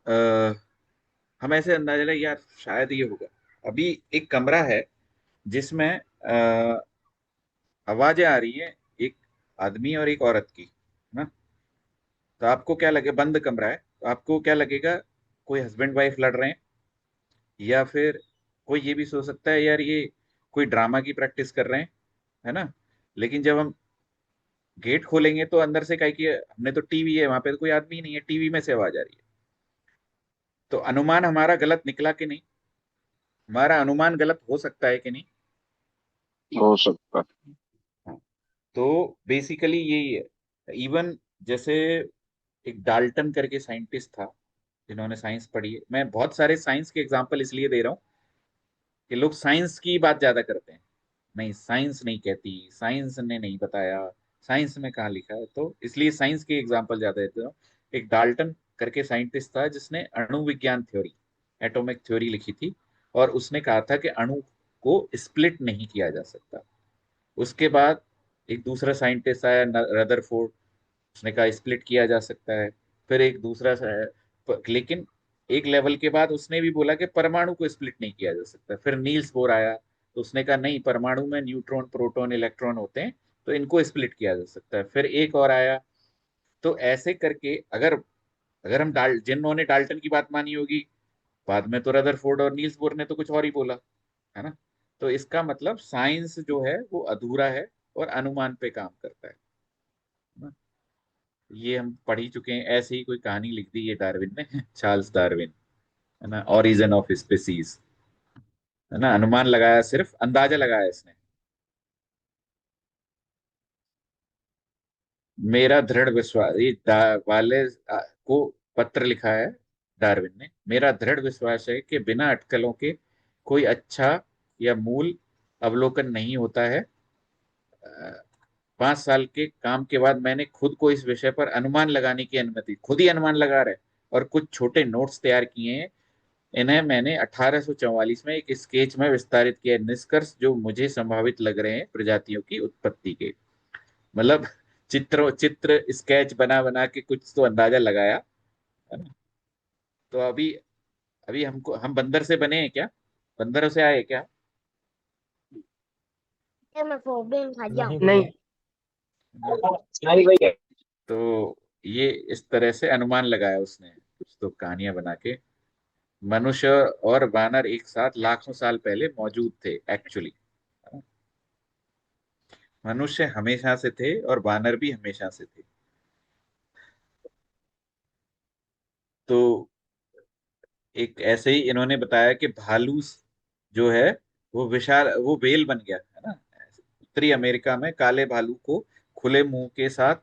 आ, हम ऐसे अंदाजा लगा यार शायद ये होगा। अभी एक कमरा है जिसमें आवाजें आ रही हैं, एक आदमी और एक औरत की, है ना। तो आपको क्या लगे, बंद कमरा है, तो आपको क्या लगेगा, कोई हस्बैंड वाइफ लड़ रहे हैं, या फिर कोई ये भी सोच सकता है यार ये कोई ड्रामा की प्रैक्टिस कर रहे हैं, है ना। लेकिन जब हम गेट खोलेंगे तो अंदर से कहे कि हमने तो टीवी है, वहां पे तो कोई आदमी नहीं है, टीवी में से आवाज आ रही है। तो अनुमान हमारा गलत निकला कि नहीं, हमारा अनुमान गलत हो सकता है कि नहीं। हो सकता है। हाँ, तो बेसिकली यही है। इवन जैसे एक डाल्टन करके साइंटिस्ट था, जिन्होंने साइंस पढ़ी है, मैं बहुत सारे साइंस के एग्जांपल इसलिए दे रहा हूँ कि लोग साइंस की बात ज्यादा करते हैं, नहीं साइंस नहीं कहती, साइंस ने नहीं बताया, साइंस में कहाँ लिखा है, तो इसलिए साइंस के एग्जांपल ज्यादा देता हूँ। एक डाल्टन करके साइंटिस्ट था जिसने अणु विज्ञान थ्योरी, एटॉमिक थ्योरी लिखी थी, और उसने कहा था कि अणु को स्प्लिट नहीं किया जा सकता। उसके बाद एक दूसरा साइंटिस्ट आया, रदरफोर्ड, उसने कहा स्प्लिट किया जा सकता है। फिर एक दूसरा लेकिन एक लेवल के बाद उसने भी बोला कि परमाणु को स्प्लिट नहीं किया जा सकता। फिर नील्स बोर आया, तो उसने कहा नहीं, परमाणु में न्यूट्रॉन प्रोटॉन इलेक्ट्रॉन होते हैं, तो इनको स्प्लिट किया जा सकता है। फिर एक और आया। तो ऐसे करके अगर अगर हम जिन्होंने डाल्टन की बात मानी होगी, बाद में तो रदरफोर्ड और नील्स बोर ने तो कुछ और ही बोला, है ना। तो इसका मतलब साइंस जो है वो अधूरा है और अनुमान पे काम करता है ना। ये हम पढ़ ही चुके हैं, ऐसे ही कोई कहानी लिख दी है डार्विन ने चार्ल्स डार्विन, है ना, ओरिजिन ऑफ स्पीसीज, है ना। अनुमान लगाया, सिर्फ अंदाजा लगाया इसने। मेरा दृढ़ विश्वास, ये वाले को पत्र लिखा है डार्विन ने। मेरा दृढ़ विश्वास है कि बिना अटकलों के कोई अच्छा या मूल अवलोकन नहीं होता है। 5 साल के काम के बाद मैंने खुद को इस विषय पर अनुमान लगाने की अनुमति, खुद ही अनुमान लगा रहे, और कुछ छोटे नोट्स तैयार किए हैं। इन्हें मैंने 1844 में एक स्केच में विस्तारित किया। निष्कर्ष जो मुझे संभावित लग रहे हैं प्रजातियों की उत्पत्ति के, मतलब चित्र स्केच बना बना के कुछ तो अंदाजा लगाया, है ना। तो अभी अभी हम बंदर से बने हैं क्या, बंदरों से आए क्या। नहीं, ना। नहीं भैया। तो ये इस तरह से अनुमान लगाया उसने कुछ तो कहानियां बना के। मनुष्य और वानर एक साथ लाखों साल पहले मौजूद थे एक्चुअली। मनुष्य हमेशा से थे और वानर भी हमेशा से थे। तो एक ऐसे ही इन्होंने बताया कि भालू जो है वो विशाल, वो व्हेल बन गया है ना। उत्तरी अमेरिका में काले भालू को खुले मुंह के साथ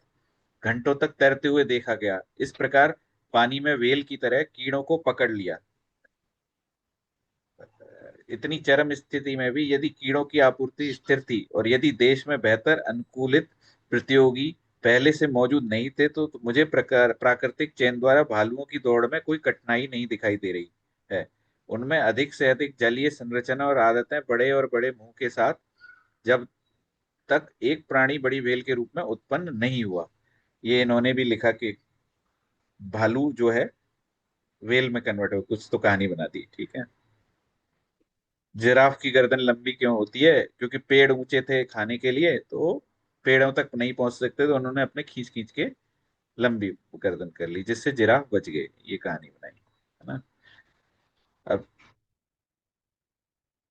घंटों तक तैरते हुए देखा गया। इस प्रकार पानी में व्हेल की तरह कीड़ों को पकड़ लिया। इतनी चरम स्थिति में भी यदि कीड़ों की आपूर्ति स्थिर थी और यदि देश में बेहतर अनुकूलित प्रतियोगी पहले से मौजूद नहीं थे, तो मुझे प्राकृतिक चयन द्वारा भालुओं की दौड़ में कोई कठिनाई नहीं दिखाई दे रही है। उनमें अधिक से अधिक जलीय संरचना और आदतें, बड़े और बड़े मुंह के साथ, जब तक एक प्राणी बड़ी व्हेल के रूप में उत्पन्न नहीं हुआ। ये इन्होंने भी लिखा कि भालू जो है व्हेल में कन्वर्ट हो, कुछ तो कहानी बना दी। ठीक है। जिराफ की गर्दन लंबी क्यों होती है? क्योंकि पेड़ ऊंचे थे खाने के लिए, तो पेड़ों तक नहीं पहुंच सकते, तो उन्होंने अपने खींच खींच के लंबी गर्दन कर ली, जिससे जिराफ बच गए। ये कहानी बनाई है ना। अब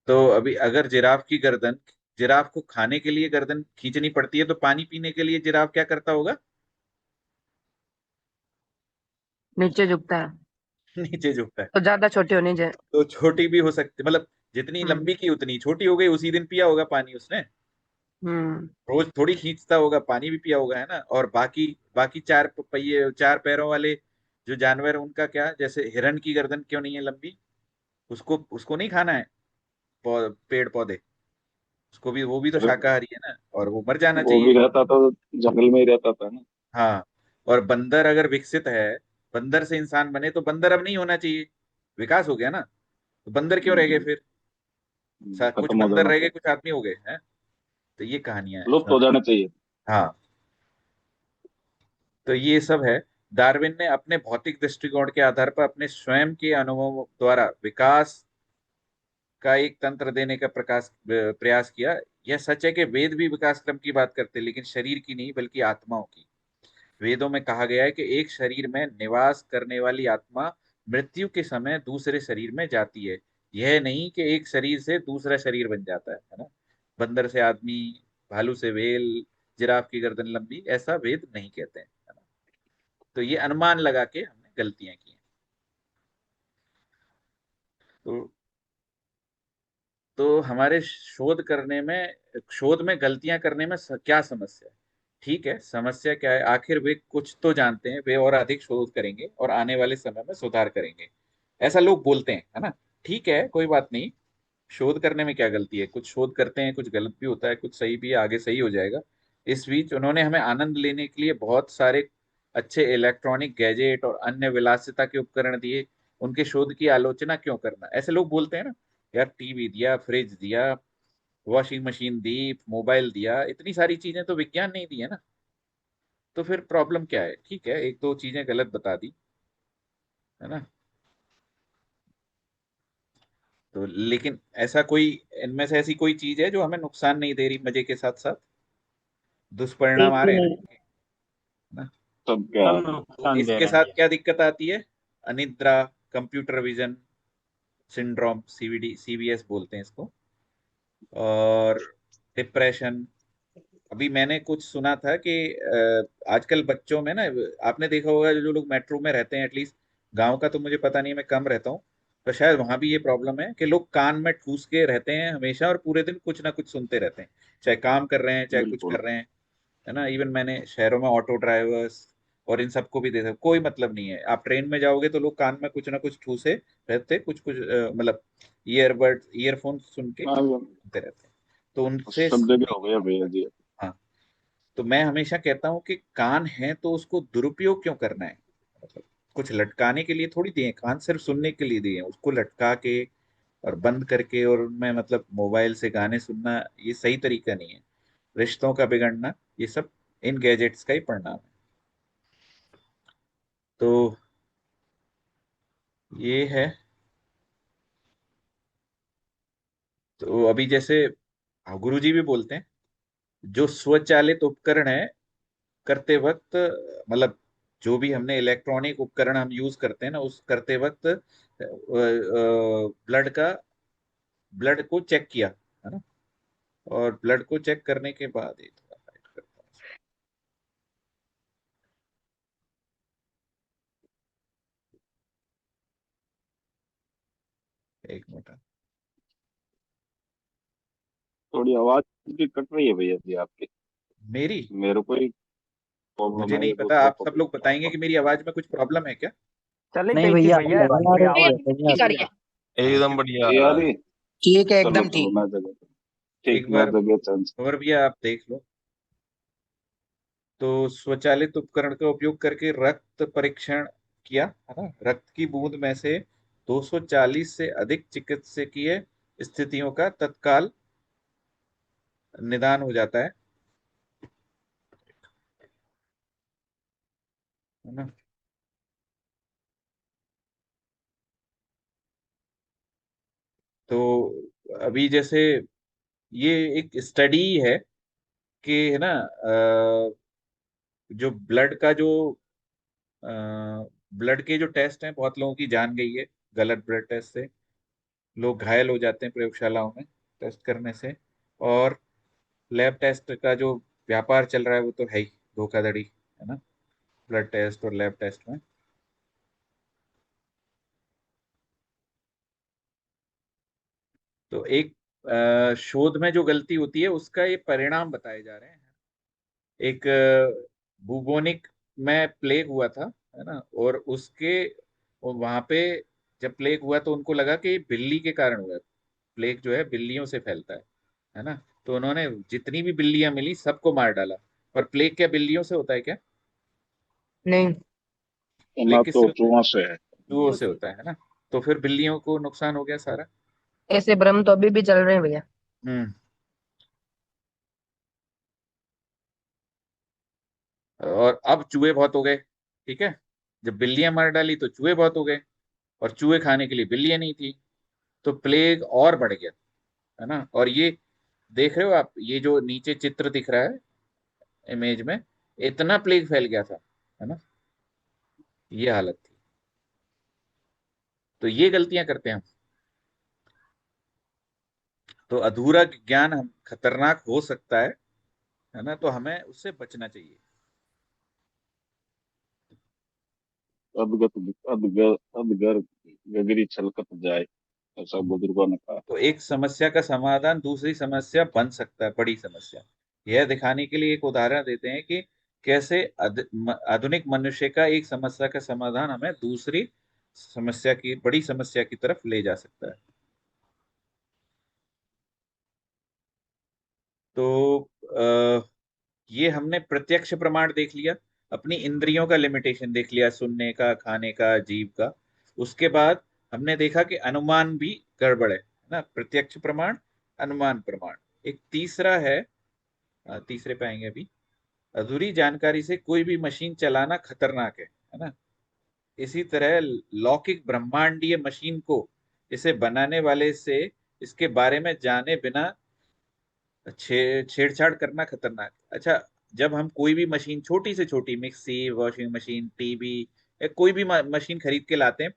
तो अभी अगर जिराफ को खाने के लिए गर्दन खींचनी पड़ती है, तो पानी पीने के लिए जिराफ क्या करता होगा? नीचे झुकता है नीचे झुकता है। तो ज्यादा छोटी होनी चाहिए। तो छोटी भी हो सकती, मतलब जितनी हम्म। लंबी की उतनी छोटी हो गई। उसी दिन पिया होगा पानी उसने, हम्म। रोज थोड़ी खींचता होगा, पानी भी पिया होगा, है ना। और बाकी बाकी चार पहिए, चार पैरों वाले जो जानवर हैं, उनका क्या? जैसे हिरन की गर्दन क्यों नहीं है लंबी? उसको उसको नहीं खाना है पेड़ पौधे। उसको भी, वो भी तो अरे शाकाहारी है ना, और वो मर जाना वो भी चाहिए। रहता तो जंगल में ही रहता था ना। हाँ। और बंदर अगर विकसित है, बंदर से इंसान बने, तो बंदर अब नहीं होना चाहिए। विकास हो गया ना, तो बंदर क्यों रह गए फिर? कुछ खत्म हो बंदर जाना रह था। गए, कुछ आदमी हो गए हैं। तो ये कहानियां हैं लुप्त हो जाना चाहिए। हाँ। तो ये सब है। डार्विन ने अपने भौतिक दृष्टिकोण के आधार पर अपने स्वयं के अनुभवों द्वारा विकास का एक तंत्र देने का प्रयास किया। यह सच है कि वेद भी विकास क्रम की बात करते हैं, लेकिन शरीर की नहीं, बल्कि आत्माओं की। वेदों में कहा गया है कि एक शरीर में निवास करने वाली आत्मा मृत्यु के समय दूसरे शरीर में जाती है। यह नहीं कि एक शरीर से दूसरा शरीर बन जाता है ना। बंदर से आदमी, भालू से व्हेल, जिराफ की गर्दन लंबी, ऐसा वेद नहीं कहते हैं, है ना। तो ये अनुमान लगा के हमने गलतियां की हैं। तो हमारे शोध में गलतियां करने में क्या समस्या है? ठीक है, समस्या क्या है? आखिर वे कुछ तो जानते हैं, वे और अधिक शोध करेंगे और आने वाले समय में सुधार करेंगे, ऐसा लोग बोलते हैं, है ना। ठीक है, कोई बात नहीं। शोध करने में क्या गलती है? कुछ शोध करते हैं, कुछ गलत भी होता है, कुछ सही भी है, आगे सही हो जाएगा। इस बीच उन्होंने हमें आनंद लेने के लिए बहुत सारे अच्छे इलेक्ट्रॉनिक गैजेट और अन्य विलासिता के उपकरण दिए। उनके शोध की आलोचना क्यों करना? ऐसे लोग बोलते हैं ना। यार, टीवी दिया, फ्रिज दिया, वॉशिंग मशीन दी, मोबाइल दिया, इतनी सारी चीजें तो विज्ञान नहीं दी है ना। तो फिर प्रॉब्लम क्या है? ठीक है, एक दो चीजें गलत बता दी, है ना। तो लेकिन ऐसा कोई, इनमें से ऐसी कोई चीज है जो हमें नुकसान नहीं दे रही मजे के साथ साथ? दुष्परिणाम आ बिल्कुल रहे हैं नहीं। ना, है ना? सब क्या। सब तो नुकसान दे इसके रहे साथ हैं। क्या दिक्कत आती है? अनिद्रा, computer vision syndrome, CVD, CVS बोलते हैं इसको, और डिप्रेशन। अभी मैंने कुछ सुना था कि आजकल बच्चों में ना, आपने देखा होगा, जो जो लोग मेट्रो में रहते हैं, एटलीस्ट गांव का तो मुझे पता नहीं, मैं कम रहता हूँ, तो शायद वहां भी ये प्रॉब्लम है कि लोग कान में ठूस के रहते हैं हमेशा, और पूरे दिन कुछ ना कुछ सुनते रहते हैं, चाहे काम कर रहे हैं, चाहे कुछ बिल्कुल। कर रहे हैं, है ना। इवन मैंने शहरों में ऑटो ड्राइवर्स और इन सबको भी देखा, कोई मतलब नहीं है। आप ट्रेन में जाओगे तो लोग कान में कुछ ना कुछ ठूसे रहते, कुछ कुछ मतलब ईयरबड, ईयरफोन सुन के हाँ, सुनते रहते हैं। तो उनसे सब जगह हो गया भैया जी। हाँ। तो मैं हमेशा कहता हूँ कि कान है तो उसको दुरुपयोग क्यों करना है? मतलब कुछ लटकाने के लिए थोड़ी दिए हैं कान, सिर्फ सुनने के लिए दिए हैं। उसको लटका के और बंद करके और उनमें मतलब मोबाइल से गाने सुनना, ये सही तरीका नहीं है। रिश्तों का बिगड़ना, ये सब इन गैजेट्स का ही परिणाम है। तो ये है। तो अभी जैसे गुरुजी भी बोलते हैं, जो स्वचालित उपकरण है करते वक्त, मतलब जो भी हमने इलेक्ट्रॉनिक उपकरण हम यूज करते हैं ना, उस करते वक्त ब्लड को चेक किया, है ना। और ब्लड को चेक करने के बाद ये थोड़ा हाइड करता हूँ। एक मिनट। थोड़ी आवाज भी कट रही है भैया जी आपकी। मेरी, मेरे को ही प्रॉब्लम मुझे है नहीं या पता, दूसरों आप को सब भी? लोग बताएंगे कि मेरी आवाज में कुछ प्रॉब्लम है क्या। चली नहीं गई थी भैया, भैया, बढ़िया आ कोई रही है, आवाज बढ़िया आ रही है। हाँ, एकदम क्योंकि बढ़िया आ ये आ रहा है। रही है? ठीक है, चलो एकदम चलो, ठीक। मैं जगह ठीक, एक मैं बार जगह चेंज। और भैया आप देख लो। तो स्वचालित उपकरण का उपयोग करके रक्त परीक्षण किया, है ना। रक्त की बूंद में से 240 से अधिक चिकित्सकीय स्थितियों का तत्काल निदान हो जाता है ना। तो अभी जैसे ये एक स्टडी है कि, है ना, जो ब्लड का जो ब्लड के जो टेस्ट हैं, बहुत लोगों की जान गई है गलत ब्लड टेस्ट से। लोग घायल हो जाते हैं प्रयोगशालाओं में टेस्ट करने से। और लैब टेस्ट का जो व्यापार चल रहा है वो तो है ही धोखाधड़ी, है ना, ब्लड टेस्ट और लैब टेस्ट में। तो एक शोध में जो गलती होती है उसका ये परिणाम बताए जा रहे हैं। एक बुबोनिक में प्लेग हुआ था, है ना, और उसके वहां पे जब प्लेग हुआ तो उनको लगा कि बिल्ली के कारण हुआ है। प्लेग जो है बिल्लियों से फैलता है ना। तो उन्होंने जितनी भी बिल्लियां मिली सबको मार डाला। पर प्लेग क्या बिल्लियों से होता है क्या। नहीं। ना प्लेग किससे तो होता है। चूहों से है। चूहों से होता है ना। तो फिर बिल्लियों को नुकसान हो गया सारा। ऐसे भ्रम तो अभी भी चल रहे हैं भैया। हम्म। और अब चूहे बहुत हो गए, ठीक है। जब बिल्लियां मार डाली तो चूहे बहुत हो गए, और चूहे खाने के लिए बिल्लियां नहीं थी। तो प्लेग और बढ़ गया, है ना। और ये देख रहे हो आप, ये जो नीचे चित्र दिख रहा है इमेज में, इतना प्लेग फैल गया था, है ना। ये हालत थी। तो ये गलतियां करते हैं हम। तो अधूरा ज्ञान हम खतरनाक हो सकता है ना। तो हमें उससे बचना चाहिए। अधगत अधगर अधगर गगरी छलकत जाए, ऐसा बुजुर्गों ने कहा। तो एक समस्या का समाधान दूसरी समस्या बन सकता है, बड़ी समस्या। यह दिखाने के लिए एक उदाहरण देते हैं कि कैसे आधुनिक मनुष्य का एक समस्या का समाधान हमें दूसरी समस्या की, बड़ी समस्या की तरफ ले जा सकता है। तो ये हमने प्रत्यक्ष प्रमाण देख लिया, अपनी इंद्रियों का लिमिटेशन देख लिया, सुनने का, खाने का, जीव का। उसके बाद हमने देखा कि अनुमान भी गड़बड़ है ना। प्रत्यक्ष प्रमाण, अनुमान प्रमाण। एक तीसरा है, तीसरे पे आएंगे अभी। अधूरी जानकारी से कोई भी मशीन चलाना खतरनाक है ना। इसी तरह लौकिक ब्रह्मांडीय मशीन को इसे बनाने वाले से इसके बारे में जाने बिना छेड़छाड़ करना खतरनाक है। अच्छा, जब हम कोई भी मशीन, छोटी से छोटी मिक्सी, वॉशिंग मशीन, टीवी, या कोई भी मशीन खरीद के लाते हैं,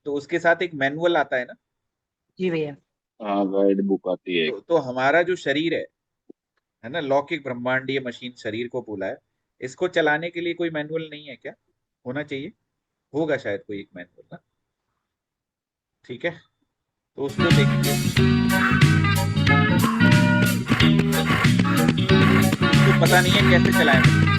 तो उसके साथ एक मैनुअल आता है ना। जी भैया। हाँ, गाइड बुक आती है एक। तो हमारा जो शरीर है ना, लौकिक ब्रह्मांडीय मशीन शरीर को बोला है, इसको चलाने के लिए कोई मैनुअल नहीं है क्या। होना चाहिए, होगा शायद कोई एक मैनुअल ना। ठीक है, तो उसको देखेंगे। उसको पता नहीं है कैसे चलाएं मशीन।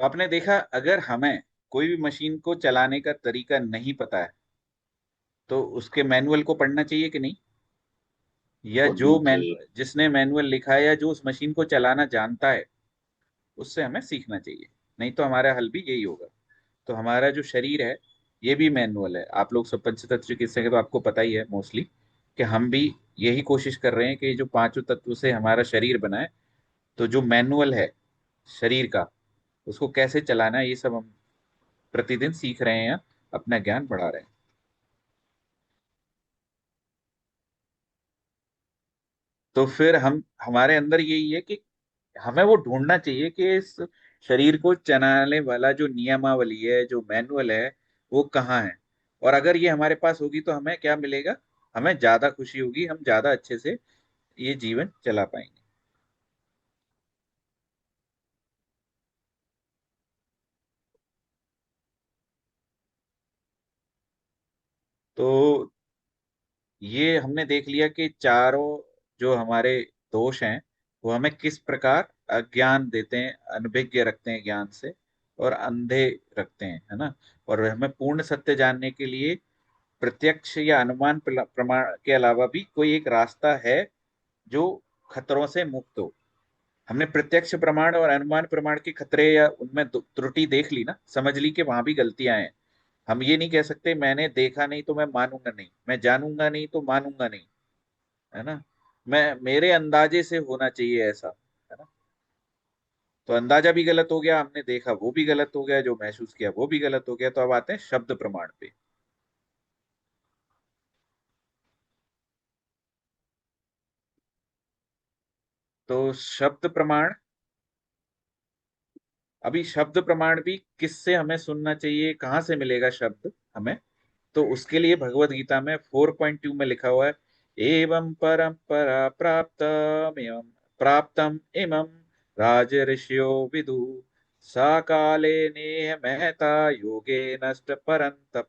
तो आपने देखा, अगर हमें कोई भी मशीन को चलाने का तरीका नहीं पता है तो उसके मैनुअल को पढ़ना चाहिए कि नहीं? या जो पढ़ना मैन चाहिए। जिसने मैनुअल लिखा है या जो उस मशीन को चलाना जानता है उससे हमें सीखना चाहिए। नहीं तो हमारा हल भी यही होगा। तो हमारा जो शरीर है ये भी मैनुअल है। आप लोग सब पंचतत्व चिकित्सक है तो आपको पता ही है मोस्टली कि हम भी यही कोशिश कर रहे हैं कि जो पांचों तत्व से हमारा शरीर बना है, तो जो मैनुअल है शरीर का उसको कैसे चलाना है ये सब हम प्रतिदिन सीख रहे हैं, अपना ज्ञान बढ़ा रहे हैं। तो फिर हम हमारे अंदर यही है कि हमें वो ढूंढना चाहिए कि इस शरीर को चलाने वाला जो नियमावली है, जो मैनुअल है, वो कहाँ है। और अगर ये हमारे पास होगी तो हमें क्या मिलेगा? हमें ज्यादा खुशी होगी, हम ज्यादा अच्छे से ये जीवन चला पाएंगे। तो ये हमने देख लिया कि चारों जो हमारे दोष हैं वो हमें किस प्रकार अज्ञान देते हैं, अनभिज्ञ रखते हैं ज्ञान से, और अंधे रखते हैं, है ना। और हमें पूर्ण सत्य जानने के लिए प्रत्यक्ष या अनुमान प्रमाण के अलावा भी कोई एक रास्ता है जो खतरों से मुक्त हो। हमने प्रत्यक्ष प्रमाण और अनुमान प्रमाण के खतरे या उनमें त्रुटि देख ली ना, समझ ली कि वहां भी गलतियां हैं। हम ये नहीं कह सकते मैंने देखा नहीं तो मैं मानूंगा नहीं, मैं जानूंगा नहीं तो मानूंगा नहीं, है ना। मैं मेरे अंदाजे से होना चाहिए ऐसा, है ना। तो अंदाजा भी गलत हो गया, हमने देखा वो भी गलत हो गया, जो महसूस किया वो भी गलत हो गया। तो अब आते हैं शब्द प्रमाण पे। तो शब्द प्रमाण, अभी शब्द प्रमाण भी किससे हमें सुनना चाहिए, कहाँ से मिलेगा शब्द हमें? तो उसके लिए भगवत गीता में 4.2 में लिखा हुआ है, एवं परंपरा प्राप्तम इमं राज ऋषियो विदु सा काले नेह महता योगे नष्ट परंतप।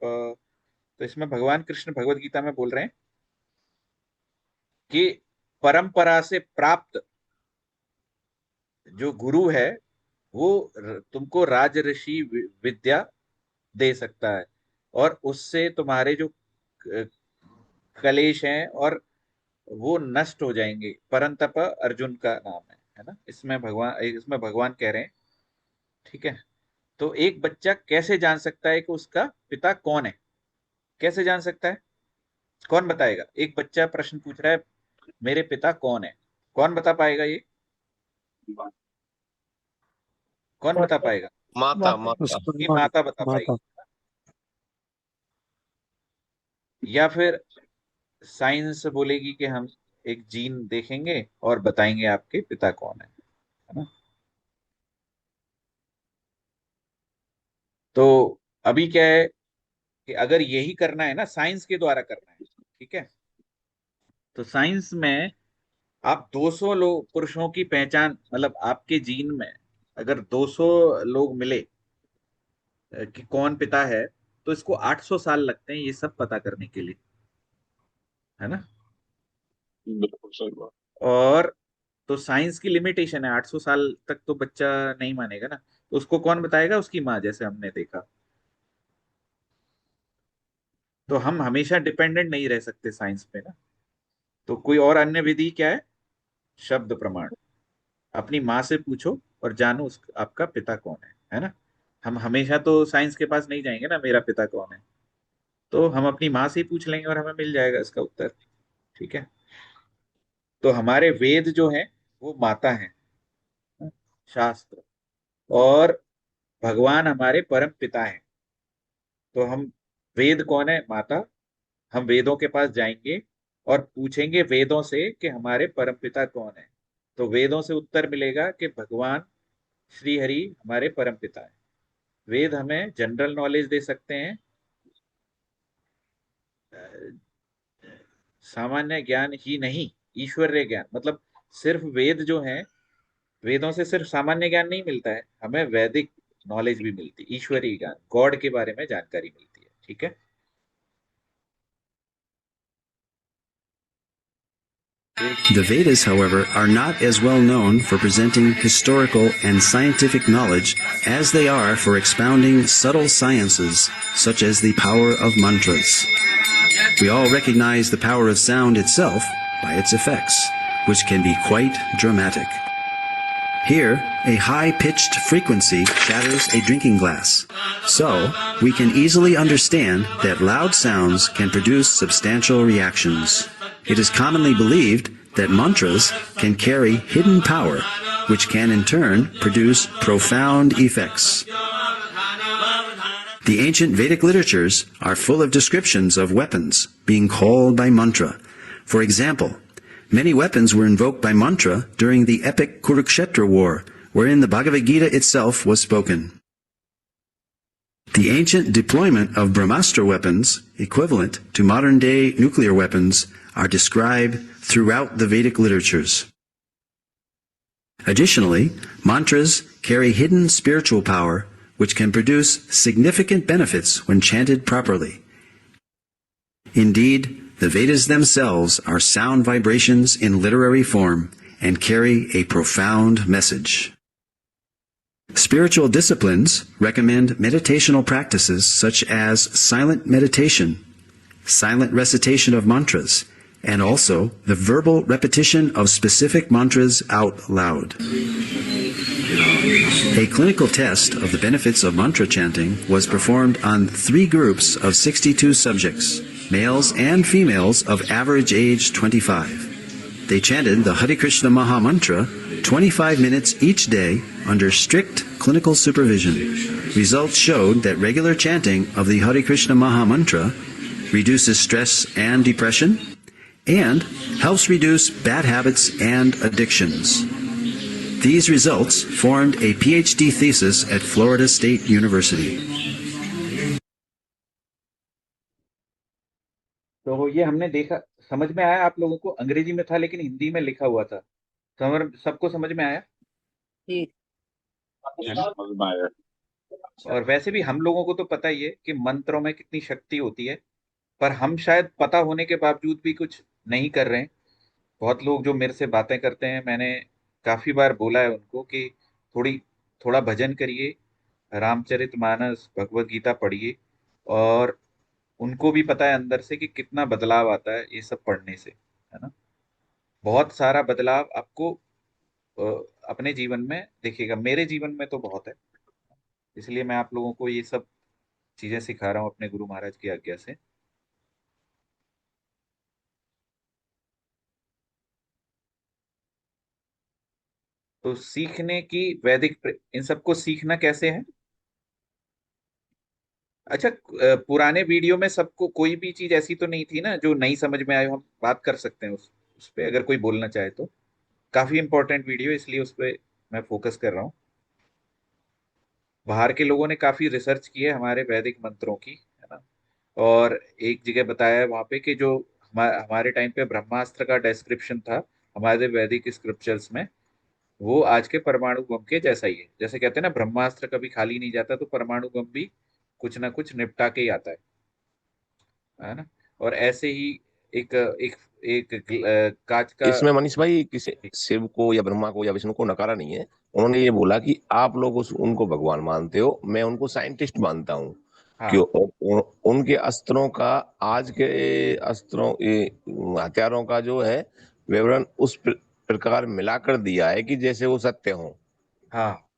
तो इसमें भगवान कृष्ण भगवत गीता में बोल रहे हैं कि परंपरा से प्राप्त जो गुरु है वो तुमको राज ऋषि विद्या दे सकता है, और उससे तुम्हारे जो कलेश हैं और वो नष्ट हो जाएंगे। परंतप अर्जुन का नाम है ना। इसमें भगवान कह रहे हैं, ठीक है। तो एक बच्चा कैसे जान सकता है कि उसका पिता कौन है? कैसे जान सकता है? कौन बताएगा? एक बच्चा प्रश्न पूछ रहा है, मेरे पिता कौन है? कौन बता पाएगा ये? कौन बता पाएगा? माता माता। माता। उसका कि मान माता बता माता। पाएगी, या फिर साइंस बोलेगी कि हम एक जीन देखेंगे और बताएंगे आपके पिता कौन है ना। तो अभी क्या है कि अगर यही करना है ना, साइंस के द्वारा करना है, ठीक है। तो साइंस में आप 200 लोग पुरुषों की पहचान, मतलब आपके जीन में अगर 200 लोग मिले कि कौन पिता है, तो इसको 800 साल लगते हैं ये सब पता करने के लिए, है ना। बिल्कुल सही बात। और तो साइंस की लिमिटेशन है, 800 साल तक तो बच्चा नहीं मानेगा ना। तो उसको कौन बताएगा? उसकी माँ, जैसे हमने देखा। तो हम हमेशा डिपेंडेंट नहीं रह सकते साइंस पे ना। तो कोई और अन्य विधि क्या है? शब्द प्रमाण। अपनी माँ से पूछो और जानो आपका पिता कौन है ना। हम हमेशा तो साइंस के पास नहीं जाएंगे ना, मेरा पिता कौन है। तो हम अपनी माँ से ही पूछ लेंगे और हमें मिल जाएगा इसका उत्तर, ठीक है। तो हमारे वेद जो है वो माता है, शास्त्र, और भगवान हमारे परम पिता हैं। तो हम, वेद कौन है? माता। हम वेदों के पास जाएंगे और पूछेंगे वेदों से कि हमारे परमपिता कौन है। तो वेदों से उत्तर मिलेगा कि भगवान श्री हरि हमारे परमपिता है। वेद हमें जनरल नॉलेज दे सकते हैं, सामान्य ज्ञान ही नहीं, ईश्वरीय ज्ञान। मतलब सिर्फ वेद जो है, वेदों से सिर्फ सामान्य ज्ञान नहीं मिलता है, हमें वैदिक नॉलेज भी मिलती है, ईश्वरीय ज्ञान, गॉड के बारे में जानकारी मिलती है, ठीक है। The Vedas, however, are not as well known for presenting historical and scientific knowledge as they are for expounding subtle sciences, such as the power of mantras. We all recognize the power of sound itself by its effects, which can be quite dramatic. Here, a high-pitched frequency shatters a drinking glass. So, we can easily understand that loud sounds can produce substantial reactions. It is commonly believed that mantras can carry hidden power, which can in turn produce profound effects. The ancient Vedic literatures are full of descriptions of weapons being called by mantra. For example, many weapons were invoked by mantra during the epic Kurukshetra war, wherein the Bhagavad Gita itself was spoken. The ancient deployment of Brahmastra weapons, equivalent to modern-day nuclear weapons, are described throughout the Vedic literatures. Additionally, mantras carry hidden spiritual power which can produce significant benefits when chanted properly. Indeed, the Vedas themselves are sound vibrations in literary form and carry a profound message. Spiritual disciplines recommend meditational practices such as silent meditation, silent recitation of mantras, and also the verbal repetition of specific mantras out loud. A clinical test of the benefits of mantra chanting was performed on 3 groups of 62 subjects, males and females of average age 25. They chanted the Hare Krishna Maha Mantra 25 minutes each day under strict clinical supervision. Results showed that regular chanting of the Hare Krishna Maha Mantra reduces stress and depression and helps reduce bad habits and addictions. These results formed a PhD thesis at Florida State University. तो ये हमने देखा, समझ में आया आप लोगों को? अंग्रेजी में था लेकिन हिंदी में लिखा हुआ था। सबको समझ में आया? जी। समझ में आया। और वैसे भी हम लोगों को तो पता ही है कि मंत्रों में कितनी शक्ति होती है, पर हम शायद पता होने के बावजूद भी कुछ नहीं कर रहे हैं। बहुत लोग जो मेरे से बातें करते हैं, मैंने काफी बार बोला है उनको कि थोड़ा भजन करिए, रामचरितमानस, भगवत गीता पढ़िए, और उनको भी पता है अंदर से कि कितना बदलाव आता है ये सब पढ़ने से, है ना। बहुत सारा बदलाव आपको अपने जीवन में दिखेगा। मेरे जीवन में तो बहुत है, इसलिए मैं आप लोगों को ये सब चीजें सिखा रहा हूँ अपने गुरु महाराज की आज्ञा से। तो सीखने की इन सबको सीखना कैसे है? अच्छा, पुराने वीडियो में सबको कोई भी चीज ऐसी तो नहीं थी ना जो नहीं समझ में आए? हम बात कर सकते हैं उस पे, अगर कोई बोलना चाहे तो। काफी इंपॉर्टेंट वीडियो, इसलिए उस पे मैं फोकस कर रहा हूँ। बाहर के लोगों ने काफी रिसर्च की है हमारे वैदिक मंत्रों की, है ना। और एक जगह बताया है वहां पे कि जो हमारे टाइम पे ब्रह्मास्त्र का डिस्क्रिप्शन था हमारे वैदिक स्क्रिप्चर्स में, वो आज के परमाणु बम के जैसा ही है। जैसे कहते हैं ना, ब्रह्मास्त्र कभी खाली नहीं जाता, तो परमाणु बम भी कुछ ना कुछ निपटा के ही आता है ना। और ऐसे ही एक एक एक कांच का। इसमें मनीष भाई किसी शिव को या ब्रह्मा को या विष्णु को नकारा नहीं है। उन्होंने ये बोला कि आप लोग उनको भगवान मानते हो, मैं उनको साइंटिस्ट मानता हूँ। हाँ, क्यों? उनके अस्त्रों का, आज के अस्त्रों, हथियारों का जो है विवरण उस प्रकार मिलाकर दिया है कि जैसे वो सत्य हो। हाँ,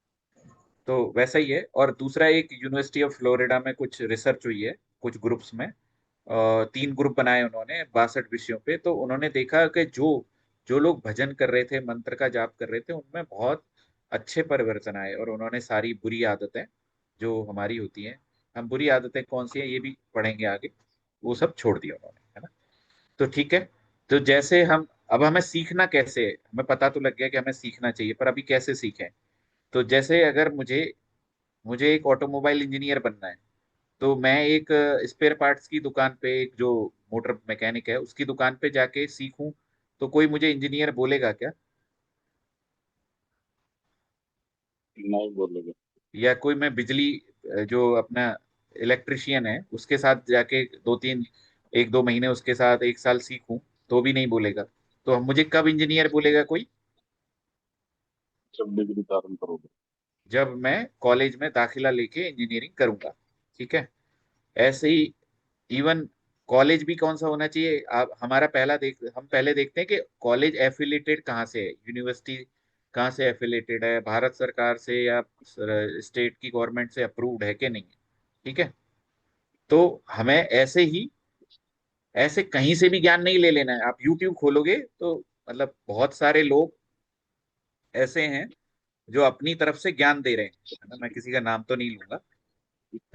तो वैसा ही है। और दूसरा, एक यूनिवर्सिटी ऑफ फ्लोरिडा में कुछ रिसर्च हुई है, कुछ ग्रुप्स में, 3 ग्रुप बनाए उन्होंने 62 विषयों पे। तो उन्होंने देखा कि जो जो लोग भजन कर रहे थे, मंत्र का जाप कर रहे थे, उनमें बहुत अच्छे परिवर्तन आए। और उन्होंने सारी बुरी आदतें जो हमारी होती हैं, हम बुरी आदतें कौन सी है ये भी पढ़ेंगे आगे, वो सब छोड़ दिया उन्होंने, है ना। तो ठीक है। तो जैसे अब हमें सीखना कैसे है? हमें पता तो लग गया कि हमें सीखना चाहिए, पर अभी कैसे सीखें? तो जैसे अगर मुझे मुझे एक ऑटोमोबाइल इंजीनियर बनना है, तो मैं एक स्पेयर पार्ट्स की दुकान पे, एक जो मोटर मैकेनिक है उसकी दुकान पे जाके सीखूं, तो कोई मुझे इंजीनियर बोलेगा क्या? नहीं बोलोगे। या कोई मैं बिजली जो अपना इलेक्ट्रिशियन है उसके साथ जाके 2-3 1-2 महीने उसके साथ 1 साल सीखूं, तो भी नहीं बोलेगा। तो मुझे कब इंजीनियर बोलेगा कोई? जब डिग्री धारण करोगे। जब मैं कॉलेज में दाखिला लेके इंजीनियरिंग करूंगा। ठीक है। ऐसे ही इवन कॉलेज भी कौन सा होना चाहिए, आप हमारा हम पहले देखते हैं कि कॉलेज एफिलेटेड कहाँ से है, यूनिवर्सिटी कहाँ से एफिलेटेड है, भारत सरकार से या स्टेट की गवर्नमेंट से अप्रूव्ड है कि नहीं है। ठीक है। तो हमें ऐसे कहीं से भी ज्ञान नहीं ले लेना है। आप यूट्यूब खोलोगे तो मतलब बहुत सारे लोग ऐसे हैं जो अपनी तरफ से ज्ञान दे रहे हैं, है ना, मैं किसी का नाम तो नहीं लूंगा,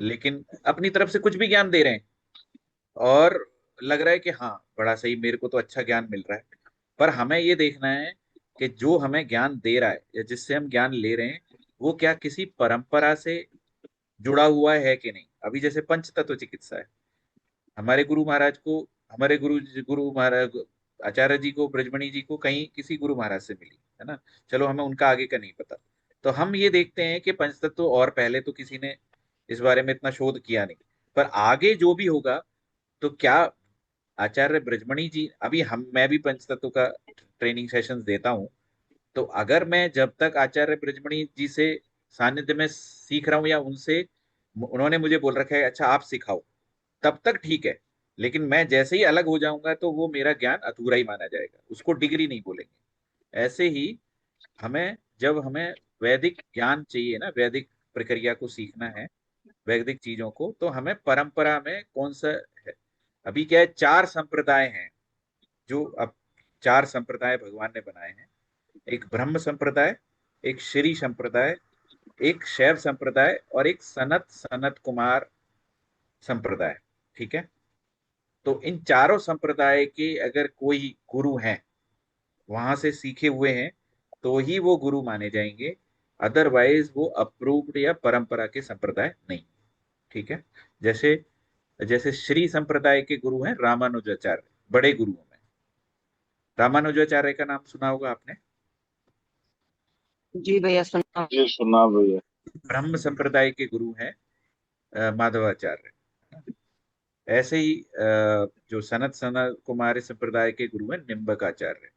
लेकिन अपनी तरफ से कुछ भी ज्ञान दे रहे हैं और लग रहा है कि हाँ बड़ा सही, मेरे को तो अच्छा ज्ञान मिल रहा है। पर हमें ये देखना है कि जो हमें ज्ञान दे रहा है या जिससे हम ज्ञान ले रहे हैं वो क्या किसी परंपरा से जुड़ा हुआ है कि नहीं। अभी जैसे पंच तत्व चिकित्सा है, हमारे गुरु महाराज को, हमारे गुरु महाराज आचार्य जी को, ब्रजमणि जी को कहीं किसी गुरु महाराज से मिली, है ना। चलो हमें उनका आगे का नहीं पता। तो हम ये देखते हैं कि पंचतत्व और पहले तो किसी ने इस बारे में इतना शोध किया नहीं, पर आगे जो भी होगा तो क्या आचार्य ब्रजमणि जी, अभी मैं भी पंचतत्व का ट्रेनिंग सेशंस देता हूँ, तो अगर मैं जब तक आचार्य ब्रजमणि जी से सानिध्य में सीख रहा हूँ या उनसे उन्होंने मुझे बोल रखा है अच्छा आप सिखाओ, तब तक ठीक है। लेकिन मैं जैसे ही अलग हो जाऊंगा तो वो मेरा ज्ञान अधूरा ही माना जाएगा, उसको डिग्री नहीं बोलेंगे। ऐसे ही जब हमें वैदिक ज्ञान चाहिए ना, वैदिक प्रक्रिया को सीखना है, वैदिक चीजों को, तो हमें परंपरा में कौन सा है। अभी क्या है, चार संप्रदाय हैं जो अब चार संप्रदाय भगवान ने बनाए हैं। एक ब्रह्म संप्रदाय, एक श्री संप्रदाय, एक शैव संप्रदाय और एक सनत सनत कुमार संप्रदाय। ठीक है। तो इन चारों संप्रदाय के अगर कोई गुरु हैं, वहां से सीखे हुए हैं, तो ही वो गुरु माने जाएंगे, अदरवाइज वो अप्रूव्ड या परंपरा के संप्रदाय नहीं। ठीक है। जैसे जैसे श्री संप्रदाय के गुरु हैं रामानुजाचार्य, बड़े गुरुओं में। रामानुजाचार्य का नाम सुना होगा आपने। जी भैया सुना। ये सुना भैया। ब्रह्म संप्रदाय के गुरु हैं माधवाचार्य। ऐसे ही जो सनत सनत कुमार संप्रदाय के गुरु हैं निम्बकाचार्य।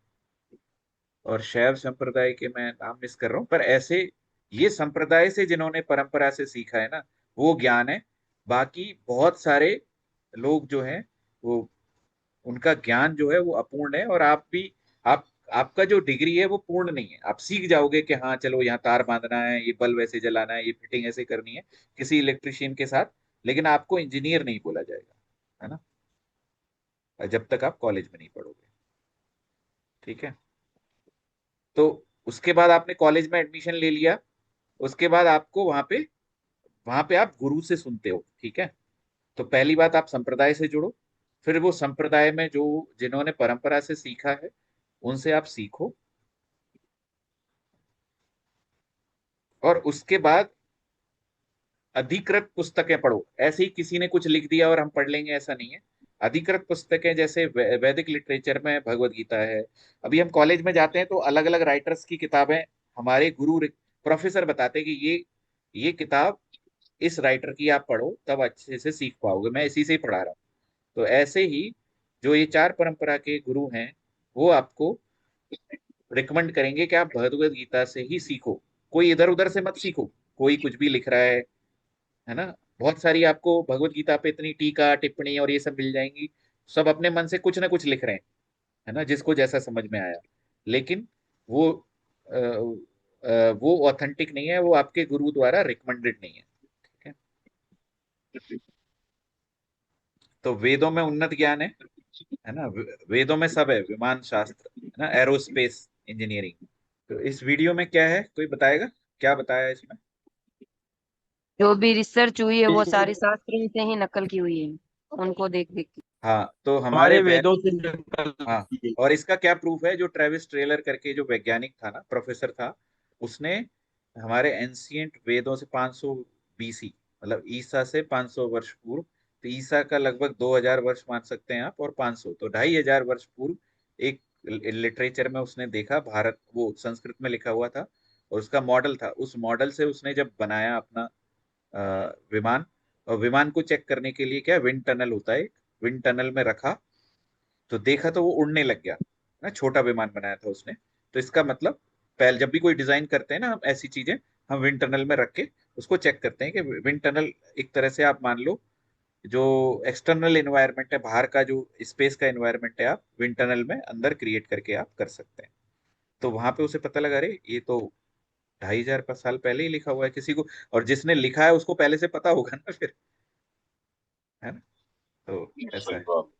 और शैव संप्रदाय के मैं नाम मिस कर रहा हूँ, पर ऐसे ये संप्रदाय से जिन्होंने परंपरा से सीखा है ना, वो ज्ञान है। बाकी बहुत सारे लोग जो हैं वो, उनका ज्ञान जो है वो अपूर्ण है। और आप भी, आप आपका जो डिग्री है वो पूर्ण नहीं है। आप सीख जाओगे कि हाँ चलो यहाँ तार बांधना है, ये बल्ब ऐसे जलाना है, ये फिटिंग ऐसे करनी है किसी इलेक्ट्रिशियन के साथ, लेकिन आपको इंजीनियर नहीं बोला जाएगा, है ना, जब तक आप कॉलेज में नहीं पढ़ोगे। ठीक है। तो उसके बाद आपने कॉलेज में एडमिशन ले लिया, उसके बाद आपको वहां पे आप गुरु से सुनते हो। ठीक है। तो पहली बात, आप संप्रदाय से जुड़ो, फिर वो संप्रदाय में जो जिन्होंने परंपरा से सीखा है उनसे आप सीखो, और उसके बाद अधिकृत पुस्तकें पढ़ो। ऐसे ही किसी ने कुछ लिख दिया और हम पढ़ लेंगे, ऐसा नहीं है। अधिकृत पुस्तकें जैसे वैदिक लिटरेचर में भगवत गीता है। अभी हम कॉलेज में जाते हैं तो अलग अलग राइटर्स की किताबें हमारे गुरु प्रोफेसर बताते हैं कि ये किताब इस राइटर की आप पढ़ो, तब अच्छे से सीख पाओगे, मैं इसी से ही पढ़ा रहा हूँ। तो ऐसे ही जो ये चार परंपरा के गुरु हैं वो आपको रिकमेंड करेंगे कि आप भगवत गीता से ही सीखो, कोई इधर उधर से मत सीखो। कोई कुछ भी लिख रहा है ना, बहुत सारी आपको भगवत गीता पे इतनी टीका टिप्पणी और ये सब मिल जाएंगी, सब अपने मन से कुछ ना कुछ लिख रहे हैं, है ना, जिसको जैसा समझ में आया। लेकिन वो वो ऑथेंटिक नहीं है, वो आपके गुरु द्वारा रिकमेंडेड नहीं है। ठीक है। तो वेदों में उन्नत ज्ञान है ना, वेदों में सब है, विमान शास्त्र, है ना, एरोस्पेस इंजीनियरिंग। तो इस वीडियो में क्या है, कोई बताएगा क्या बताया है इसमें? जो भी रिसर्च हुई है वो सारी शास्त्रों से ही नकल की हुई है, उनको देख देख के। हाँ तो हमारे हमारे वेदों से निकल। हाँ, और इसका क्या प्रूफ है, जो ट्रेविस ट्रेलर करके जो वैज्ञानिक था ना, प्रोफेसर था, उसने हमारे एंशियंट वेदों से 500 बीसी, मतलब ईसा से 500 वर्ष पूर्व, तो ईसा का लगभग 2000 वर्ष मान सकते हैं आप, और 500 तो 2500 वर्ष पूर्व एक लिटरेचर में उसने देखा, भारत वो संस्कृत में लिखा हुआ था, और उसका मॉडल था। उस मॉडल से उसने जब बनाया अपना विमान, और विमान को चेक करने के लिए क्या विंड टनल होता है, विंड टनल में रखा, तो देखा तो वो उड़ने लग गया। ना, छोटा विमान बनाया था उसने। तो इसका मतलब पहले जब भी कोई डिजाइन करते हैं ना हम ऐसी चीजें, हम विंड टनल में रख के उसको चेक करते हैं कि विंड टनल एक तरह से आप मान लो जो एक्सटर्नल एनवायरनमेंट है, बाहर का जो स्पेस का एनवायरनमेंट है, आप विंड टनल में अंदर क्रिएट करके आप कर सकते हैं। तो वहां पे उसे पता लगा, अरे ये तो 2,500 साल पहले ही लिखा हुआ है किसी को, और जिसने लिखा है उसको पहले से पता होगा ना फिर, है ना। तो ऐसा सही है। बात।